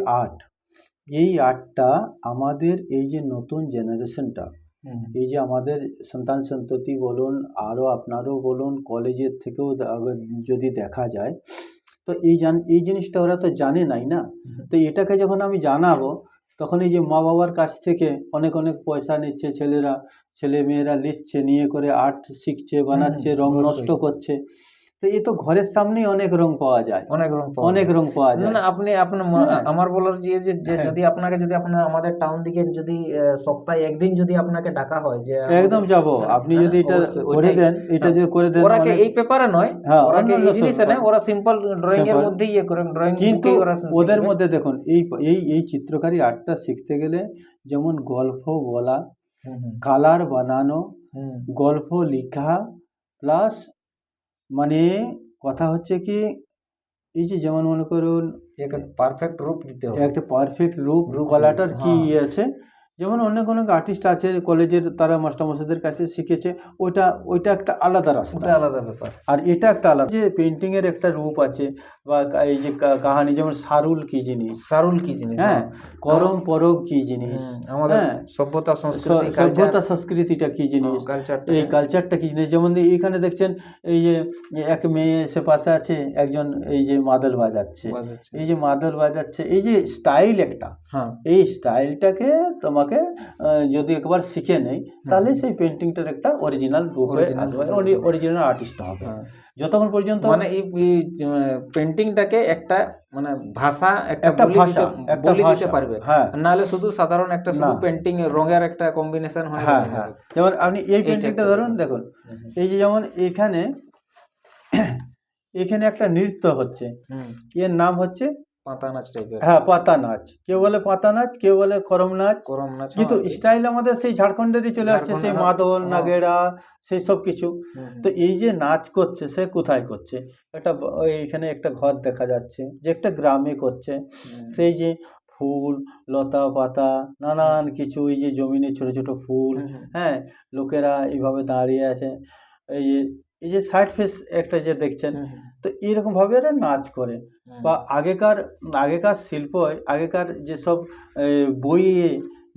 এই আর্টটা আমাদের এই যে নতুন জেনারেশনটা, এই যে আমাদের সন্তান সন্ততি বলুন, আরও আপনারও বলুন, কলেজের থেকেও যদি দেখা যায়, তো এই জিনিসটা ওরা তো জানে নাই না। তো এটাকে যখন আমি জানাবো, তখন এই যে মা বাবার কাছ থেকে অনেক পয়সা নিচ্ছে ছেলে মেয়েরা নিয়ে করে আর্ট শিখছে, বানাচ্ছে, রং নষ্ট করছে, তো এই তো ঘরের সামনেই অনেক রং পাওয়া যায়, অনেক রং পাওয়া যায়। আমার বলার যে যদি আপনাকে আমাদের টাউন দিকে যদি সপ্তাহে একদিন যদি আপনাকে ডাকা হয়, যে একদম যাব, আপনি যদি এটা করে দেন, এটা যে করে দেন, ওরাকে এই পেপারে নয়, ওরাকে এই জিনিসে নয়, ওরা সিম্পল ড্রয়িং এর মধ্যে করেন, ড্রয়িং কিন্তু ওদের মধ্যে দেখুন এই চিত্রকারী আর্টটা শিখতে গেলে যেমন গল্প বলা, কালার বানানো, গল্প লেখা, প্লাস মানে কথা হচ্ছে কি, এই যে যেমন মনে করুন একটা পারফেক্ট রূপ দিতে হবে, একটা পারফেক্ট রূপ, গলাটার কি আছে, যেমন অনেক অনেক আর্টিস্ট আছে কলেজের, তারা মাস্টারমশাইদের কাছে শিখেছে, ওইটা একটা আলাদা রাস্তা, ওটা আলাদা ব্যাপার। আর এটা একটা আলাদা। যে পেন্টিংয়ের একটা রূপ আছে বা এই যে কাহানি, যেমন সারুল কি জিনিস, সারুল কি জিনিস, হ্যাঁ, করম পরব কি জিনিস, আমাদের হ্যাঁ, সভ্যতা সংস্কৃতি সভ্যতা সংস্কৃতিটা কি জিনিস, কালচারটা, এই কালচারটা কি জিনিস। যেমন এইখানে দেখছেন এই যে এক মেয়ে সে পাশে আছে, একজন এই যে মাদল বাজাচ্ছে, এই যে মাদল বাজাচ্ছে, এই যে স্টাইল একটা, এই স্টাইলটাকে তোমাকে যদি একবার শিখে নেই, তাহলে সেই পেন্টিংটার একটা অরিজিনাল রূপ আসবে, অরিজিনাল আর্টিস্ট হবে। যতক্ষণ পর্যন্ত মানে এই পেন্টিংটাকে একটা মানে ভাষা, একটা ভাষা, বলি দিতে পারবে, হ্যাঁ, নাহলে শুধু সাধারণ একটা শুধু পেন্টিং রঙের একটা কম্বিনেশন হয়। হ্যাঁ হ্যাঁ, যেমন আপনি এই পেন্টিংটা ধরুন, দেখুন এই যে যেমন এখানে একটা নৃত্য হচ্ছে, এর নাম হচ্ছে পাতা নাচ টাইপের, হ্যাঁ পাতা নাচ, কেউ বলে পাতা নাচ, কেউ বলে করম নাচ, কিন্তু স্টাইল আমাদের সেই ঝাড়খণ্ডেরই চলে আসছে, সেই মাদল নাগেড়া সেই সব কিছু। তো এই যে নাচ করছে, সে কোথায় করছে? এইখানে একটা ঘর দেখা যাচ্ছে, যে একটা গ্রামে করছে, সেই যে ফুল লতা পাতা নানান কিছু, এই যে জমিনে ছোট ছোট ফুল, হ্যাঁ, লোকেরা এইভাবে দাঁড়িয়ে আছে, এই যে সাইড ফেস একটা যে দেখছেন, তো এইরকম ভাবে এরা নাচ করে। বা আগেকার শিল্প, আগেকার যেসব বইয়ে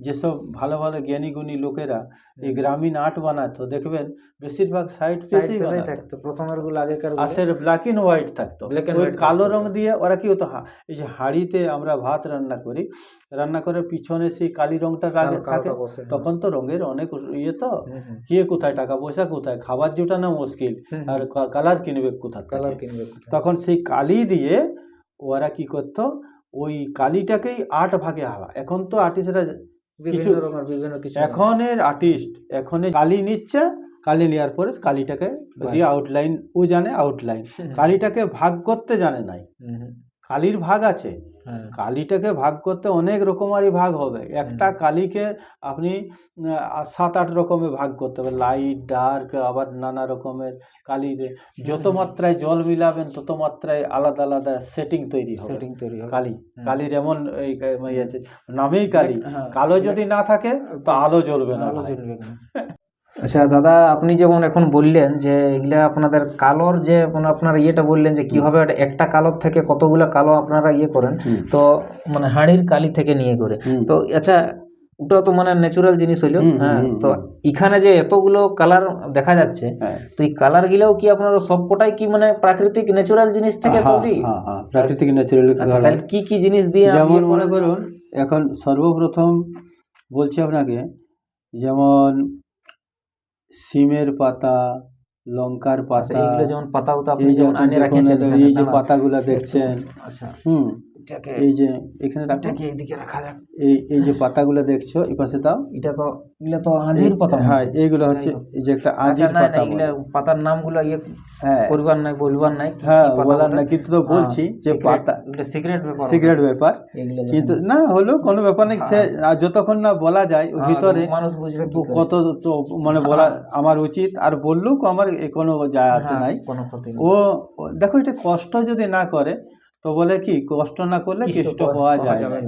যেসব ভালো ভালো জ্ঞানী গুণী লোকেরা এই গ্রামীণ আর্ট বানাতো, দেখবেন বেশিরভাগ সাইড ফেসেই বানাতো, প্রথমের গুলো আগেকার আসের ব্ল্যাক এন্ড হোয়াইট থাকতো, ওই কালো রং দিয়ে ওরা কি হতো, এই যে হাঁড়িতে আমরা ভাত রান্না করে পিছনে সেই কালি রংটা থাকে, তখন তো রঙের অনেক ইয়ে, তো কে কোথায় টাকা পয়সা, কোথায় খাবার জোটানো মুশকিল, আর কালার কিনবে কোথা, তখন সেই কালি দিয়ে ওরা কি করতো, ওই কালিটাকেই 8 ভাগে হাওয়া। এখন তো আর্টিস্টরা কিছু, এখনের আর্টিস্ট কালি নিচ্ছে, কালি নেওয়ার পরে কালিটাকে দিয়ে আউটলাইন, ও জানে আউটলাইন, কালিটাকে ভাগ করতে জানে নাই। কালির ভাগ আছে, কালিটাকে ভাগ করতে অনেক রকমারি ভাগ হবে, একটা কালিকে আপনি 7-8 রকমের ভাগ করতে হবে, লাইট ডার্ক, আবার নানা রকমের কালি, যত মাত্রায় জল মিলাবেন তত মাত্রায় আলাদা আলাদা সেটিং তৈরি হবে। কালির এমন আছে, নামেই কালি, কালো যদি না থাকে তো আলো জ্বলবে না। আচ্ছা দাদা, আপনি যেমন এখন বললেন যে এগুলা আপনাদের কালোর যে আপনার ইয়েটা বললেন যে কিভাবে একটা কালোর থেকে কতগুলো কালো আপনারা ইয়ে করেন, তো মানে হাড়ির কালি থেকে নিয়ে করে, তো আচ্ছা ওটা তো মানে ন্যাচুরাল জিনিস হইলো, হ্যাঁ, তো এখানে যে এতগুলো কালার দেখা যাচ্ছে, তো এই কালার গুলাও কি আপনারা সবকটাই কি মানে প্রাকৃতিক ন্যাচুরাল জিনিস থেকে তৈরি? প্রাকৃতিক ন্যাচুরাল কালার। তাহলে কি কি জিনিস দিয়ে? যেমন মনে করুন, এখন সর্বপ্রথম বলছি আপনাকে, যেমন সিমের পাতা, লঙ্কার পাতা, এইগুলো যেমন পাতা আপনি যেমন আনে রাখেছেন, এই যে পাতাগুলো দেখছেন, আচ্ছা, এই যে এখানে এইদিকে রাখা যাক, এই যে পাতাগুলো দেখছো, এই পাশে দাও, এটা তো এগুলা তো আঁজির পাতা, হ্যাঁ, এইগুলো হচ্ছে এই যে একটা আঁজির পাতা। এগুলা পাতার নামগুলো ইয়ে করবার নাই, বলবার নাই, হ্যাঁ বলার না, কিন্তু তো বলছি যে পাতা এগুলো সিক্রেট ব্যাপার, কিন্তু না হলেও কোনো ব্যাপার নেই, সে যতক্ষণ না বলা যায় ওর ভিতরে মানুষ বুঝবে কত, তো মানে বলা আমার উচিত, আর বললেও আমার কোনো যায় আসে নাই। ও দেখো, এটা কষ্ট যদি না করে তো বলে কি, কষ্ট না করলে কষ্ট পাওয়া যায় না।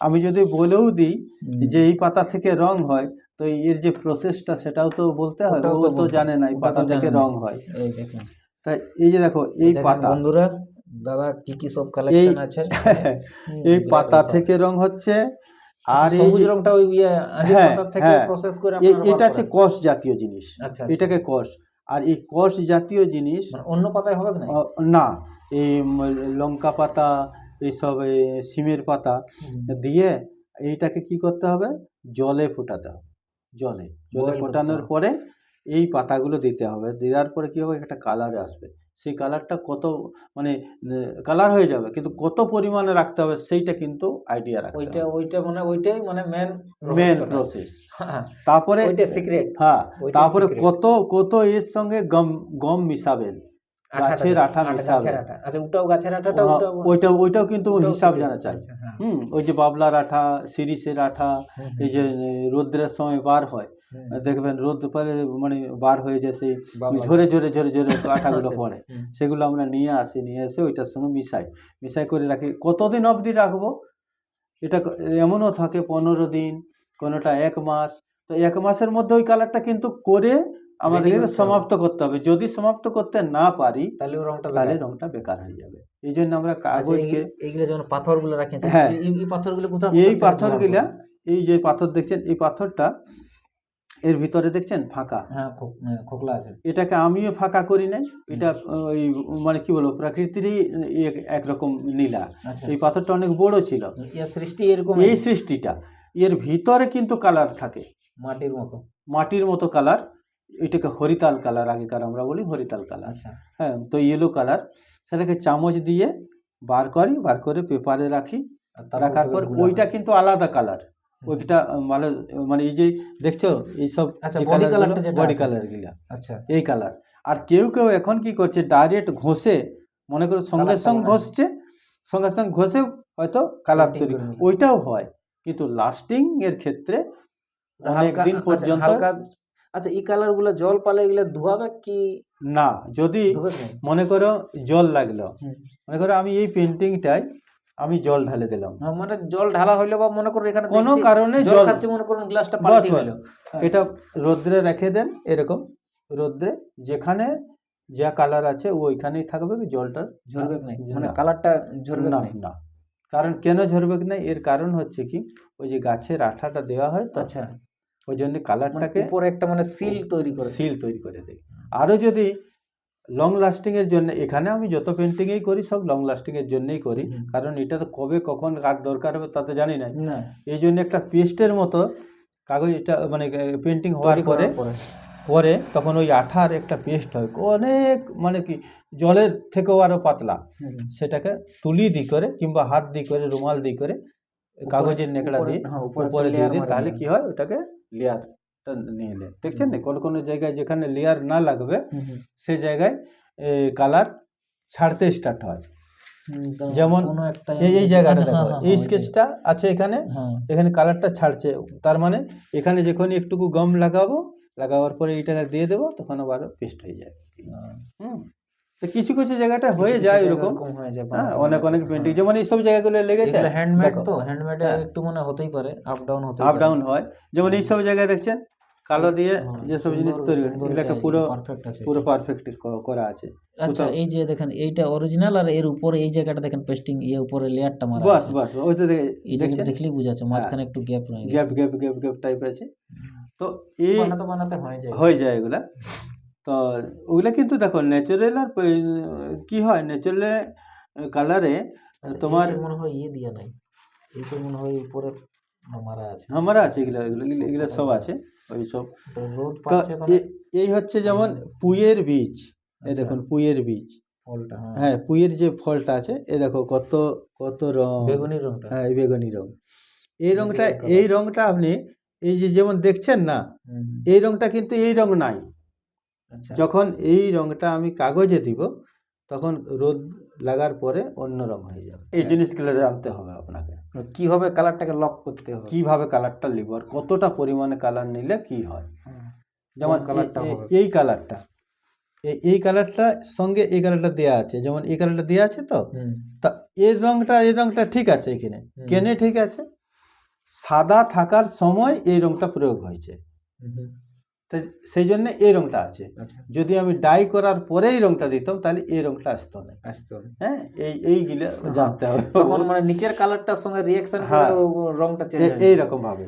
আমি যদি বলেও দিই যে এই পাতা থেকে রং হয়, তো এর যে প্রসেসটা সেটাও তো বলতে হয়, ও তো জানে না এই পাতা থেকে রং হয়। তাই এই যে দেখো এই পাতা, বন্ধুরা দাদা কি কি সব কালেকশন আছে, এই পাতা থেকে রং হচ্ছে, আর এই সবুজ রংটা ওই আঁজির পাতা থেকে প্রসেস করে এটা হচ্ছে কষ জাতীয় জিনিস, এটাকে কষ, আর এই কষ জাতীয় জিনিস অন্য পাতায় হবে না, এই লঙ্কা পাতা, এইসব সিমের পাতা দিয়ে এইটাকে কি করতে হবে, জলে ফোটাতে হবে, জলে ফোটানোর পরে এই পাতাগুলো দিতে হবে, দেওয়ার পরে কি হবে, একটা কালার আসবে, সেই কালারটা কত মানে কালার হয়ে যাবে, কিন্তু কত পরিমাণে রাখতে হবে সেইটা কিন্তু আইডিয়া রাখতে হবে, ওইটাই মানে মেন প্রসেস। তারপরে সিক্রেট, হ্যাঁ, তারপরে কত এর সঙ্গে গম মিশাবেন, গাছের আঠা মিশাবে, আচ্ছা ওটাও গাছের আঠাটা, ওইটাও কিন্তু হিসাব জানা চাই। ওই যে বাবলার আঠা, শিরিষের আঠা, এই যে রোদ্রের সময় বার হয়, দেখবেন রোদ পরে মানে বার হয়ে যায়, সেই ঝরে ঝরে ঝরে ঝরে আঠাগুলো পড়ে, সেগুলো আমরা নিয়ে এসে ওইটার সঙ্গে মিশাই করে রাখি। কতদিন অবধি রাখবো, এটা এমনও থাকে 15 দিন, কোনোটা 1 মাস। তো 1 মাসের মধ্যে ওই কালারটা কিন্তু করে আমাদেরকে করতে হবে। সমাপ্ত করতে হবে। যদি সমাপ্ত করতে না পারি তাহলে ও রংটা তাহলে বেকার। রংটা বেকার হয়ে যাবে। এই জন্য আমরা আচ্ছা, কাগজকে এইগুলো যেমন পাথরগুলো রাখেছে, হ্যাঁ, এই পাথরগুলো কোথা এই থেকে পাথরগুলা, জোগাড় করবেন? এই যে পাথর দেখছেন, এই পাথরটা এর ভিতরে দেখছেন ফাঁকা, হ্যাঁ, খোকলা আছে। এটাকে আমিও ফাঁকা করি নাই। এটা ওই মানে কি বলবো, প্রকৃতিরই একরকম নীলা। আচ্ছা, এই পাথরটা অনেক বড় ছিল। এর সৃষ্টি এরকম এই সৃষ্টিটা, এর ভিতরে কিন্তু কালার থাকে, মাটির মতো। মাটির মতো কালার। এটাকে হরিতাল কালার, আগেকার আমরা বলি হরিতাল কালার। আচ্ছা, হ্যাঁ, তো ইয়েলো কালার, সেটাকে চামচ দিয়ে বার করি, বার করে পেপারে রাখি। আর তারপর রাখার পর গুলা ওইটা হয়। কিন্তু আলাদা কালার। ওইটা মানে মানে এই যে দেখছো এইসব আচ্ছা, যে বডি কালারগুলো, কালারটা যেটা বডি আছে। কালার গুলা আচ্ছা, এই কালার। আর কেউ কেউ এখন কি করছে, ডাইরেক্ট ঘষে, মনে করো সঙ্গে কালারটা সঙ্গে বানায়। ঘষছে, সঙ্গে সঙ্গে ঘষে হয়তো কালার Painting তৈরি, করে নিল। ওইটাও হয়। কিন্তু লাস্টিং এর ক্ষেত্রে অনেক হালকা, দিন আচ্ছা, পর্যন্ত হালকা। আচ্ছা, এই কালারগুলো জল পালে এগুলো ধোয়াবে কি? না। যদি ধোবে কি? মনে করো জল লাগলো, হুম। মনে করো আমি এই পেন্টিংটায় আমি জল ঢালে দিলাম, মানে জল ঢালা হইলো, বা মনে করুন এখানে কোনো দেখছি কারণে জল জল, খাচ্ছে, মনে করুন গ্লাসটা বাস পাল্টি বাস হইলো। হ্যাঁ। এটা রোদ্রে রেখে দেন, এরকম রোদ্রে, যেখানে যা কালার আছে ওইখানেই থাকবে, জলটা ঝরবে কি নাই? মানে না, কালারটা ঝরবে না কি নাই? না। কারণ কেন ঝরবে কি না, এর কারণ হচ্ছে কি, ওই যে গাছের আঠাটা দেওয়া হয় তো, আচ্ছা, ওই জন্য মানে কালারটাকে উপরে একটা মানে সিল তৈরি করে। সিল তৈরি করে দেয়। আরো যদি লং লাস্টিং এর জন্য, এখানে আমি যত পেন্টিংই করি সব লং লাস্টিং এর জন্যই করি, কারণ এটা তো কবে কখন কার দরকার হবে তা তো জানি না। না, এই জন্য একটা পেস্টের মতো কাগজ, এটা মানে পেন্টিং হওয়ার তৈরি পরে করার পরে পরে তখন ওই আঠার একটা পেস্ট হয়, অনেক মানে কি জলের থেকেও আরো পাতলা। সেটাকে তুলি দিয়ে করে কিংবা হাত দিয়ে করে, রুমাল দিয়ে করে, কাগজের নেকড়া দিয়ে উপরে দিয়ে দিন, তাহলে কি হয়, ওটাকে লেয়ারটা নিয়ে নেয়। দেখছেন না, কোনো কোনো জায়গায় যেখানে লেয়ার না লাগবে সে জায়গায় কালার ছাড়তে স্টার্ট হয়। যেমন কোনো একটা এই জায়গাটা আচ্ছা, দেখো, হ্যাঁ, এই হ্যাঁ, স্কেচটা আছে এখানে, হ্যাঁ। এখানে কালারটা ছাড়ছে, তার মানে এখানে যখন একটুকু গম লাগাবো, লাগাবার পরে এইটাকে দিয়ে দেবো, তখন আবার পেস্ট হয়ে যায়। হুম, তো কিছু কিছু জায়গাটা হয়ে যায় এরকম। হয়ে যায়, হ্যাঁ, অনেক অনেক পেন্টিং যেমন এই সব জায়গাগুলো লেগেছে, হ্যান্ডমেড, দেখো তো হ্যান্ডমেডে হ্যাঁ, একটু মনে হতেই পারে, আপ ডাউন হতেই আপ পারে। ডাউন হয়। যেমন এই সব জায়গায় দেখছেন কালো দিয়ে যেসব জিনিস তৈরি, সুন্দর, এগুলোকে পুরো পারফেক্ট আছে। পুরো পারফেক্ট করা আছে। আচ্ছা, এই যে দেখেন এইটা অরিজিনাল, আর এর উপরে এই জায়গাটা দেখেন পেস্টিং, ইয়ে উপরে লেয়ারটা মারা বাস আছে। বাস ওই তো এই জায়গাটা দেখছেন, দেখলেই বোঝা যাচ্ছে মাঝখানে একটু গ্যাপ রয়ে গেছে। Gap gap gap gap type আছে। তো এই বানাতে বানাতে হয়ে যায় এগুলা। তো ওগুলা কিন্তু দেখো ন্যাচারাল, আর কি হয় ন্যাচারাল কালারে তোমার মনে হয় ইয়ে দিয়া নাই, এই তো মনে হয় উপরে মারা আছে। আমরা আছে, এগুলা এগুলা এগুলা সব আছে ওই সব। রোদ তো পাচ্ছে এই হচ্ছে যেমন পুঁইয়ের বীজ, এই দেখুন পুঁইয়ের বীজ, ফলটা, হ্যাঁ পুঁইয়ের যে ফলটা আছে, এ দেখো কত কত রং, বেগুনি রংটা। হ্যাঁ এই বেগুনি রং, এই রংটা আপনি এই যে যেমন দেখছেন না, এই রংটা কিন্তু এই রং নাই। আচ্ছা, যখন এই রংটা আমি কাগজে দিব, তখন রোদ লাগার পরে অন্য রং হয়ে যাবে। এই জিনিসগুলো জানতে হবে আপনাকে, কিভাবে কালারটাকে লক করতে হবে, কিভাবে কালারটা নিব, আর কতটা পরিমাণে কালার নিলে কি হয়। যেমন কালারটা এই কালারটা, এই কালারটা সঙ্গে এই কালারটা দেয়া আছে, যেমন এই কালারটা দেয়া আছে, তো তা এই রংটা ঠিক আছে, এখানে কেনে ঠিক আছে, সাদা থাকার সময় এই রংটা প্রয়োগ হয়েছে, তাই সেই জন্য এই রংটা আছে। যদি আমি ডাই করার পরে এই রংটা দিতাম, তাহলে এই রংটা আসতো না। হ্যাঁ, এইগুলো জানতে হবে, তখন মানে নিচের কালারটার সঙ্গে রিঅ্যাকশন করে রংটা চেঞ্জ হয় এই রকম ভাবে।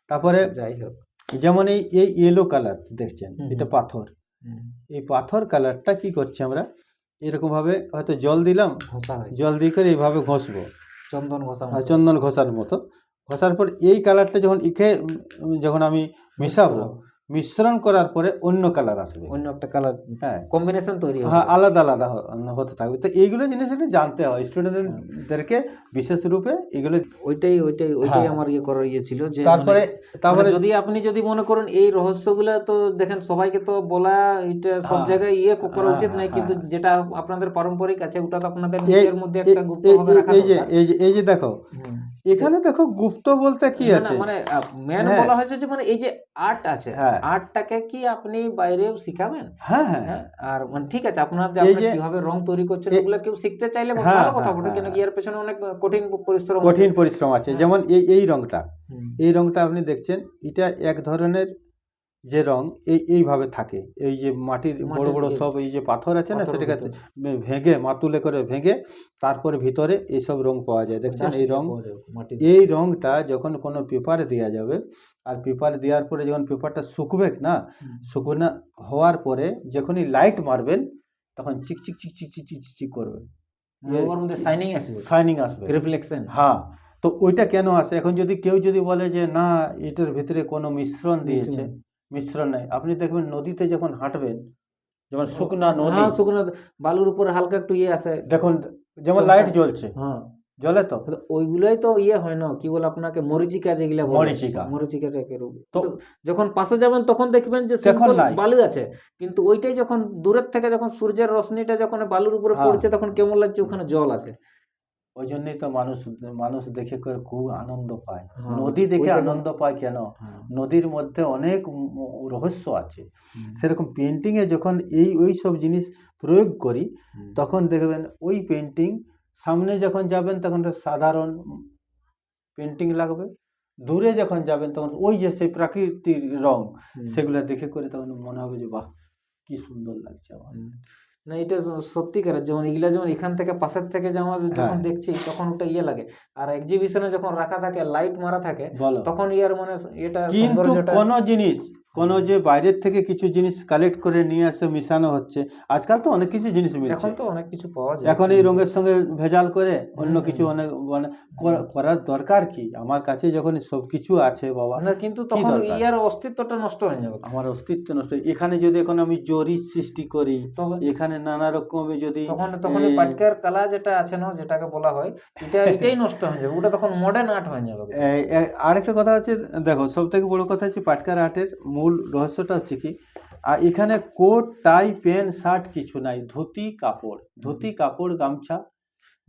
তারপরে যাই হোক, যেমন এই ইয়েলো কালার দেখছেন, এটা পাথর, এই পাথর কালারটা কি করছি আমরা, এরকম ভাবে হয়তো জল দিলাম, জল দিয়ে করে এইভাবে ঘষবো, চন্দন ঘষার মতো। ঘষার পর এই কালারটা যখন আমি মিশাবো, মিশ্রণ করার পরে অন্য কালার আসবে, অন্য একটা কালার, হ্যাঁ কম্বিনেশন তৈরি হবে, হ্যাঁ আলাদা আলাদা হতে থাকবে। তো এইগুলো জিনিস জানতে হয় স্টুডেন্টদেরকে বিশেষ রূপে, এগুলো ওইটাই আমার ইয়ে করার ইয়ে ছিল যে তারপরে যদি মনে করেন এই রহস্যগুলো, তো দেখেন সবাইকে তো বলা এটা সব জায়গায় ইয়ে করা উচিত নাই, কিন্তু যেটা আপনাদের পারম্পরিক আছে ওটা তো আপনাদের নিজের মধ্যে একটা গুপ্তভাবে রাখা দরকার। এই যে দেখো এখানে দেখো গুপ্ত বলতে কি আছে, মানে মেন বলা হয়েছে যে মানে এই যে আর্ট আছে, আর্টটাকে কি আপনি বাইরেও শিখাবেন? হ্যাঁ, আর মানে ঠিক আছে, আপনারা কিভাবে রং তৈরি করছেন ওগুলো কেউ শিখতে চাইলে ভালো কথা বটে, কিন্তু এর পেছনে অনেক কঠিন পরিশ্রম আছে। যেমন এই রংটা, এই রংটা আপনি দেখছেন, এটা এক ধরনের যে রং এইভাবে থাকে, এই যে মাটির বড় বড় সব এই যে পাথর আছে না, সেটাকে ভেঙে মাতুলে করে ভেঙে তারপরে ভিতরে এইসব রং পাওয়া যায়। দেখছেন এই রংটা যখন কোনো পেপারে দেওয়া যাবে, আর পেপার দেওয়ার পরে যখন পেপারটা শুকবে না, শুকনো হওয়ার পরে যখনই লাইট মারবেন তখন চিক চিক চিক চিক চিক চিক চিক করবে, ওর মধ্যে শাইনিং আসবে, রিফ্লেকশন। হ্যাঁ, তো ওইটা কেন আসে? এখন যদি কেউ যদি বলে যে না এটার ভিতরে কোনো মিশ্রণ দিয়েছে, মিশ্রণ নাই। আপনি দেখবেন নদীতে যখন হাঁটবেন, যেমন শুকনা নদী, শুকনা বালুর উপরে হালকা একটু আছে, দেখুন যেমন লাইট জ্বলছে, জ্বলে তো ওইগুলোই তো হয় না, কি বলে আপনাকে, মরিচিকা, যেগুলা মরিচিকা টাইপের। তো যখন পাশে যাবেন তখন দেখবেন যে বালু আছে, কিন্তু ওইটাই যখন দূরের থেকে যখন সূর্যের রশ্মিটা যখন বালুর উপরে পড়ছে তখন কেমন লাগছে, ওখানে জল আছে। ওই জন্যই তো মানুষ দেখে করে খুব আনন্দ পায়, নদী দেখে আনন্দ পায়। কেন? নদীর মধ্যে অনেক রহস্য আছে। সেরকম পেন্টিং এ যখন ওই সব জিনিস প্রয়োগ করি, তখন দেখবেন ওই পেন্টিং সামনে যখন যাবেন তখন সাধারণ পেন্টিং লাগবে, দূরে যখন যাবেন তখন ওই যে সেই প্রাকৃতিক রং, সেগুলো দেখে করে তখন মনে হবে যে বাহ, কি সুন্দর লাগছে আমার। না, এটা সত্যিকারের, যেমন এগুলা যেমন এখান থেকে পাশের থেকে যখন দেখছি তখন ওটা লাগে, আর এক্সিবিশনে যখন রাখা থাকে লাইট মারা থাকে তখন মানে এটা সৌন্দর্যটা। কোনো যে বাইরের থেকে কিছু জিনিস কালেক্ট করে নিয়ে আসে, মিশানো হচ্ছে। আজকাল তো অনেক কিছু জিনিস মিলছে, এখন তো অনেক কিছু পাওয়া যায়, এখন এই রঙের সঙ্গে ভেজাল করে অন্য কিছু অনেক মানে করার দরকার কি? আমার কাছে যখন সবকিছু আছে বাবা, কিন্তু তখন ইয়ার অস্তিত্বটা নষ্ট হয়ে যাবে, আমার অস্তিত্ব নষ্ট। এখানে যদি এখন আমি জরি সৃষ্টি করি, এখানে নানা রকমের যদি তখন পাটকার কালা যেটা আছে না, যেটাকে বলা হয়, এটাই নষ্ট হয়ে যাবে, ওটা তখন মডার্ন আর্ট হয়ে যাবে। আরেকটা কথা হচ্ছে, দেখো সব থেকে বড় কথা হচ্ছে পাটকার আর্টের মূল রহস্যটা হচ্ছে কি, আর এখানে কোট টাই প্যান্ট শার্ট কিছু নাই, ধুতি কাপড় গামছা,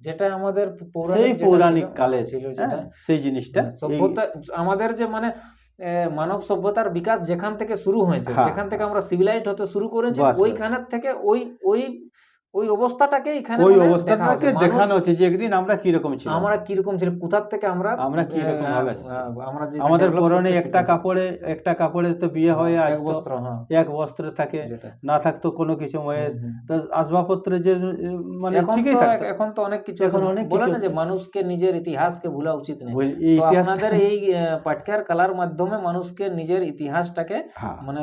যেটা আমাদের পৌরাণিক কালে ছিল, যেটা সেই জিনিসটা আমাদের যে মানে মানব সভ্যতার বিকাশ যেখান থেকে শুরু হয়েছে, যেখান থেকে আমরা সিভিলাইজড হতে শুরু করেছি, ওইখানের থেকে ওই অবস্থাটাকে এখানে দেখানো হচ্ছে যে একদিন আমরা কিরকম ছিলাম, কোথা থেকে আমরা কিরকম ভাবে আমাদের পরনে একটা কাপড়ে তো বিয়ে হয়ে এক বস্ত্র থাকে, না থাকতো কোনো কিছু তো আসবাবপত্র যে মানে ঠিকই থাকতো। এখন তো অনেক কিছু, বলে না যে মানুষকে নিজের ইতিহাসকে ভুলা উচিত নেই, আপনাদের এই পাটকার কালার মাধ্যমে মানুষকে নিজের ইতিহাসটাকে মানে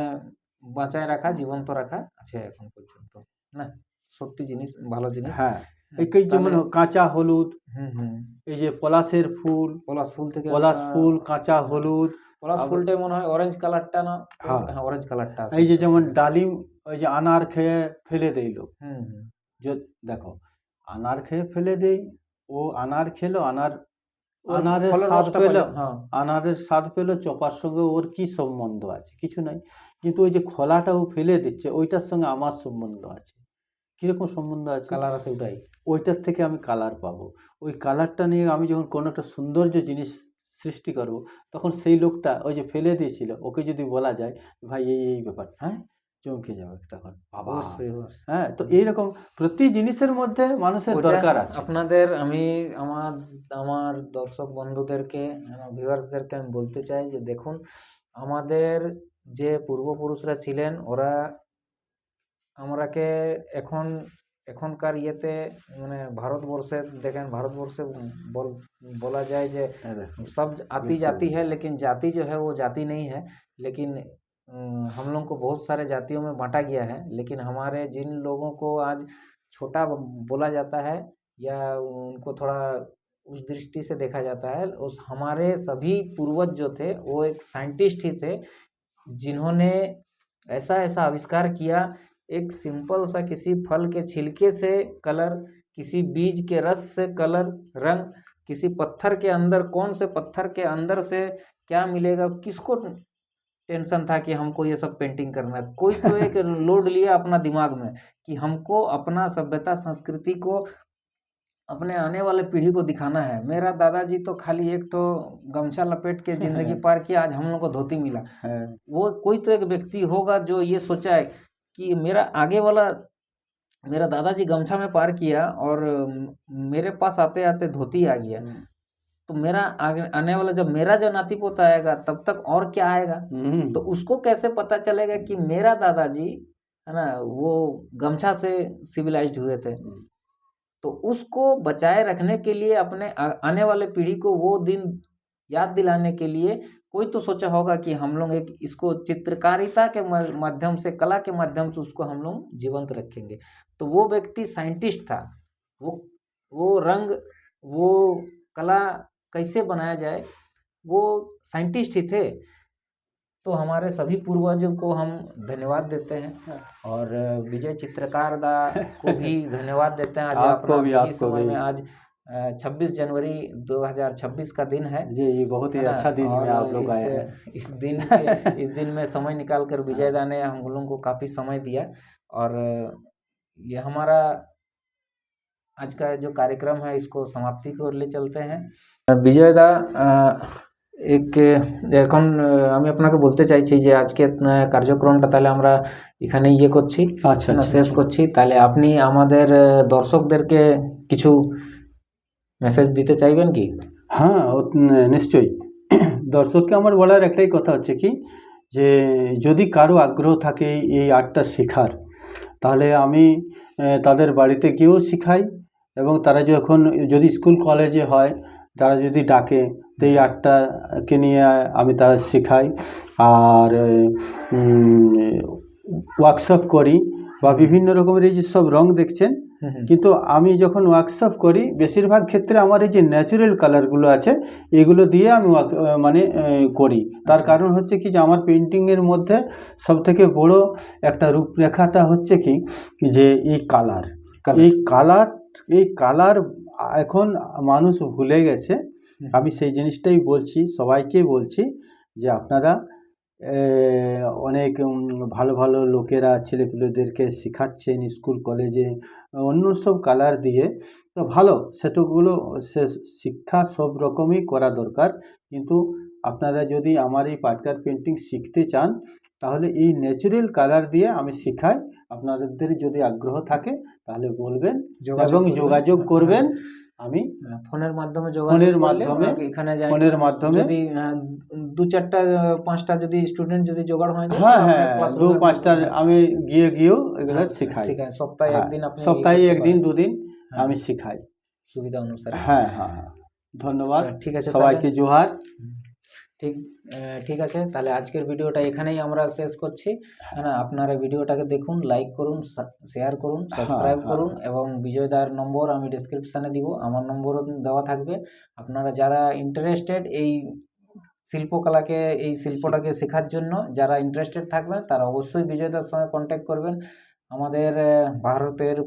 বাঁচায় রাখা, জীবন্ত রাখা আছে এখন পর্যন্ত। না, সত্যি জিনিস, ভালো জিনিস। এই যেমন কাঁচা হলুদ, এই যে পলাশ ফুল কাঁচা হলুদ, পলাশ ফুলটাই মনে হয় অরেঞ্জ কালারটা, না? অরেঞ্জ কালারটা। এই যে যেমন ডালিম, ওই যে আনার খেয়ে ফেলে দেই লোক, যে দেখো আনার খেয়ে ফেলে দেই, ও আনার খেলো, আনারের স্বাদ পেলো, চোপার সঙ্গে ওর কি সম্বন্ধ আছে? কিছু নাই। কিন্তু ওই যে খোলাটাও ফেলে দিচ্ছে, ওইটার সঙ্গে আমার সম্বন্ধ আছে। কিরকম সম্বন্ধ আছে? কালার আছে, ওইটার থেকে আমি কালার পাবো। ওই কালারটা নিয়ে আমি যখন কোনো একটা সৌন্দর্য জিনিস সৃষ্টি করব, তখন সেই লোকটা ওই যে ফেলে দিয়েছিল, ওকে যদি বলা যায় ভাই এই ব্যাপার, চমকে যাবে তখন, তো এইরকম প্রতি জিনিসের মধ্যে মানুষের দরকার আছে। আপনাদের আমি আমার দর্শক বন্ধুদেরকে, ভিউয়ার্সদেরকে আমি বলতে চাই যে দেখুন, আমাদের যে পূর্বপুরুষরা ছিলেন, ওরা আমরাকে এখনকার ইয়েতে মানে ভারতবর্ষে দেখেন, ভারতবর্ষে बोला जाए যে सब आती जाती है, लेकिन जाति जो है वो जाति नहीं है, लेकिन हम लोग को बहुत सारे जातियों में बांटा गया है, लेकिन हमारे जिन लोगों को आज छोटा बोला जाता है या उनको थोड़ा उस दृष्टि से देखा जाता है, उस हमारे सभी पूर्वज जो थे वो एक साइंटिस्ट ही थे, जिन्होंने ऐसा आविष्कार किया, एक सिंपल सा किसी फल के छिलके से कलर, किसी बीज के रस से कलर, रंग, किसी पत्थर के अंदर, कौन से पत्थर के अंदर से क्या मिलेगा, किसको टेंशन था कि हमको ये सब पेंटिंग करना है? कोई तो एक लोड लिया अपना दिमाग में कि हमको अपना सभ्यता संस्कृति को अपने आने वाले पीढ़ी को दिखाना है। मेरा दादाजी तो खाली एक तो गमछा लपेट के जिंदगी पार किया, आज हम लोग को धोती मिला। वो कोई तो एक व्यक्ति होगा जो ये सोचा है कि मेरा दादाजी गमछा में पार किया और मेरे पास आते आते धोती आ गया, तो मेरा आगे आने वाला, जब मेरा जो नाती पोता आएगा तब तक और क्या आएगा, तो उसको कैसे पता चलेगा कि मेरा दादाजी है ना वो गमछा से सिविलाइज्ड हुए थे। तो उसको बचाए रखने के लिए अपने आने वाले पीढ़ी को वो दिन याद दिलाने के लिए कोई तो सोचा होगा कि हम लोग एक इसको चित्रकारिता के माध्यम से, कला के माध्यम से उसको हम लोग जीवंत रखेंगे। तो वो व्यक्ति साइंटिस्ट था, वो रंग, वो कला कैसे बनाया जाए, वो साइंटिस्ट ही थे। तो हमारे सभी पूर्वजों को हम धन्यवाद देते हैं और विजय चित्रकार दा को भी धन्यवाद देते हैं। आज आपको भी में आज 26 जनवरी 2026 का दिन है जी, ये बहुत ही अच्छा दिन में आप लोग आए हैं। इस दिन में समय निकाल कर विजय दा ने हम लोगों को काफ़ी समय दिया और ये हमारा आज का जो कार्यक्रम है इसको समाप्ति की ओर ले चलते हैं। विजय दा এখন আমি আপনাকে বলতে চাইছি যে আজকে কার্যক্রমটা তাহলে আমরা এখানেই করছি, শেষ করছি। তাহলে আপনি আমাদের দর্শকদেরকে কিছু মেসেজ দিতে চাইবেন কি? হ্যাঁ, নিশ্চয়ই। দর্শককে আমার বলার একটাই কথা হচ্ছে কি, যে যদি কারো আগ্রহ থাকে এই আর্টটা শেখার, তাহলে আমি তাদের বাড়িতে গিয়েও শেখাই এবং তারা যদি স্কুল কলেজে হয় তারা যদি ডাকে তো এই আর্টটাকে নিয়ে আমি তা শেখাই আর ওয়ার্কশপ করি বা বিভিন্ন রকমের এই যে সব রং দেখছেন। কিন্তু আমি যখন ওয়ার্কশপ করি বেশিরভাগ ক্ষেত্রে আমার এই যে ন্যাচারাল কালারগুলো আছে এগুলো দিয়ে আমি করি। তার কারণ হচ্ছে কি যে আমার পেন্টিংয়ের মধ্যে সবথেকে বড় একটা রূপরেখাটা হচ্ছে কি যে এই কালার এখন মানুষ ভুলে গেছে। আমি সেই জিনিসটাই বলছি, সবাইকে বলছি যে আপনারা অনেক ভালো ভালো লোকেরা ছেলেপুলেদেরকে শেখাচ্ছেন স্কুল কলেজে অন্য সব কালার দিয়ে, তো ভালো, সেটুকুগুলো শিক্ষা সব রকমই করা দরকার। কিন্তু আপনারা যদি আমার এই পাটকার পেন্টিং শিখতে চান তাহলে এই ন্যাচারাল কালার দিয়ে আমি শেখাই। আপনাদের যদি আগ্রহ থাকে তাহলে বলবেন এবং যোগাযোগ করবেন। আমি ফোনের মাধ্যমে ফোনের মাধ্যমে যদি 2-4টা 5টা যদি স্টুডেন্ট যদি জোগাড় হয় যায়, হ্যাঁ 2-5টা আমি গিয়েও এগুলো শেখাই। সপ্তাহে একদিন 2 দিন আমি শেখাই সুবিধা অনুসারে। হ্যাঁ, ধন্যবাদ। ঠিক আছে, সবাইকে জোহার। ঠিক আছে, তাহলে আজকের ভিডিওটা এখানেই আমরা শেষ করছি। হ্যাঁ, আপনারা ভিডিওটাকে দেখুন, লাইক করুন, শেয়ার করুন, সাবস্ক্রাইব করুন এবং বিজয়দার নম্বর আমি ডেসক্রিপশানে দিব, আমার নম্বরও দেওয়া থাকবে। আপনারা যারা ইন্টারেস্টেড এই শিল্পকলাকে, এই শিল্পটাকে শেখার জন্য যারা ইন্টারেস্টেড থাকবেন তারা অবশ্যই বিজয়দার সঙ্গে কন্ট্যাক্ট করবেন। আমাদের ভারতের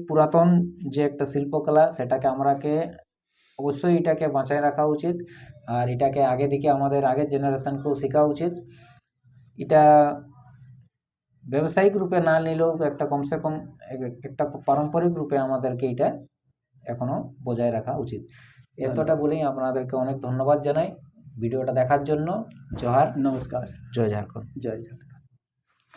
পুরাতন যে একটা শিল্পকলা সেটাকে অবশ্যই এটাকে বাঁচায় রাখা উচিত আর এটাকে আমাদের আগের জেনারেশনকেও শেখা উচিত। এটা ব্যবসায়িক রূপে না নিলেও একটা কমসে কম একটা পারম্পরিক রূপে আমাদেরকে এটা এখনো বজায় রাখা উচিত। এতটা বলেই আপনাদেরকে অনেক ধন্যবাদ জানাই ভিডিওটা দেখার জন্য। জোহার, নমস্কার, জয় ঝাড়খণ্ড। জয় ঝাড়খণ্ড।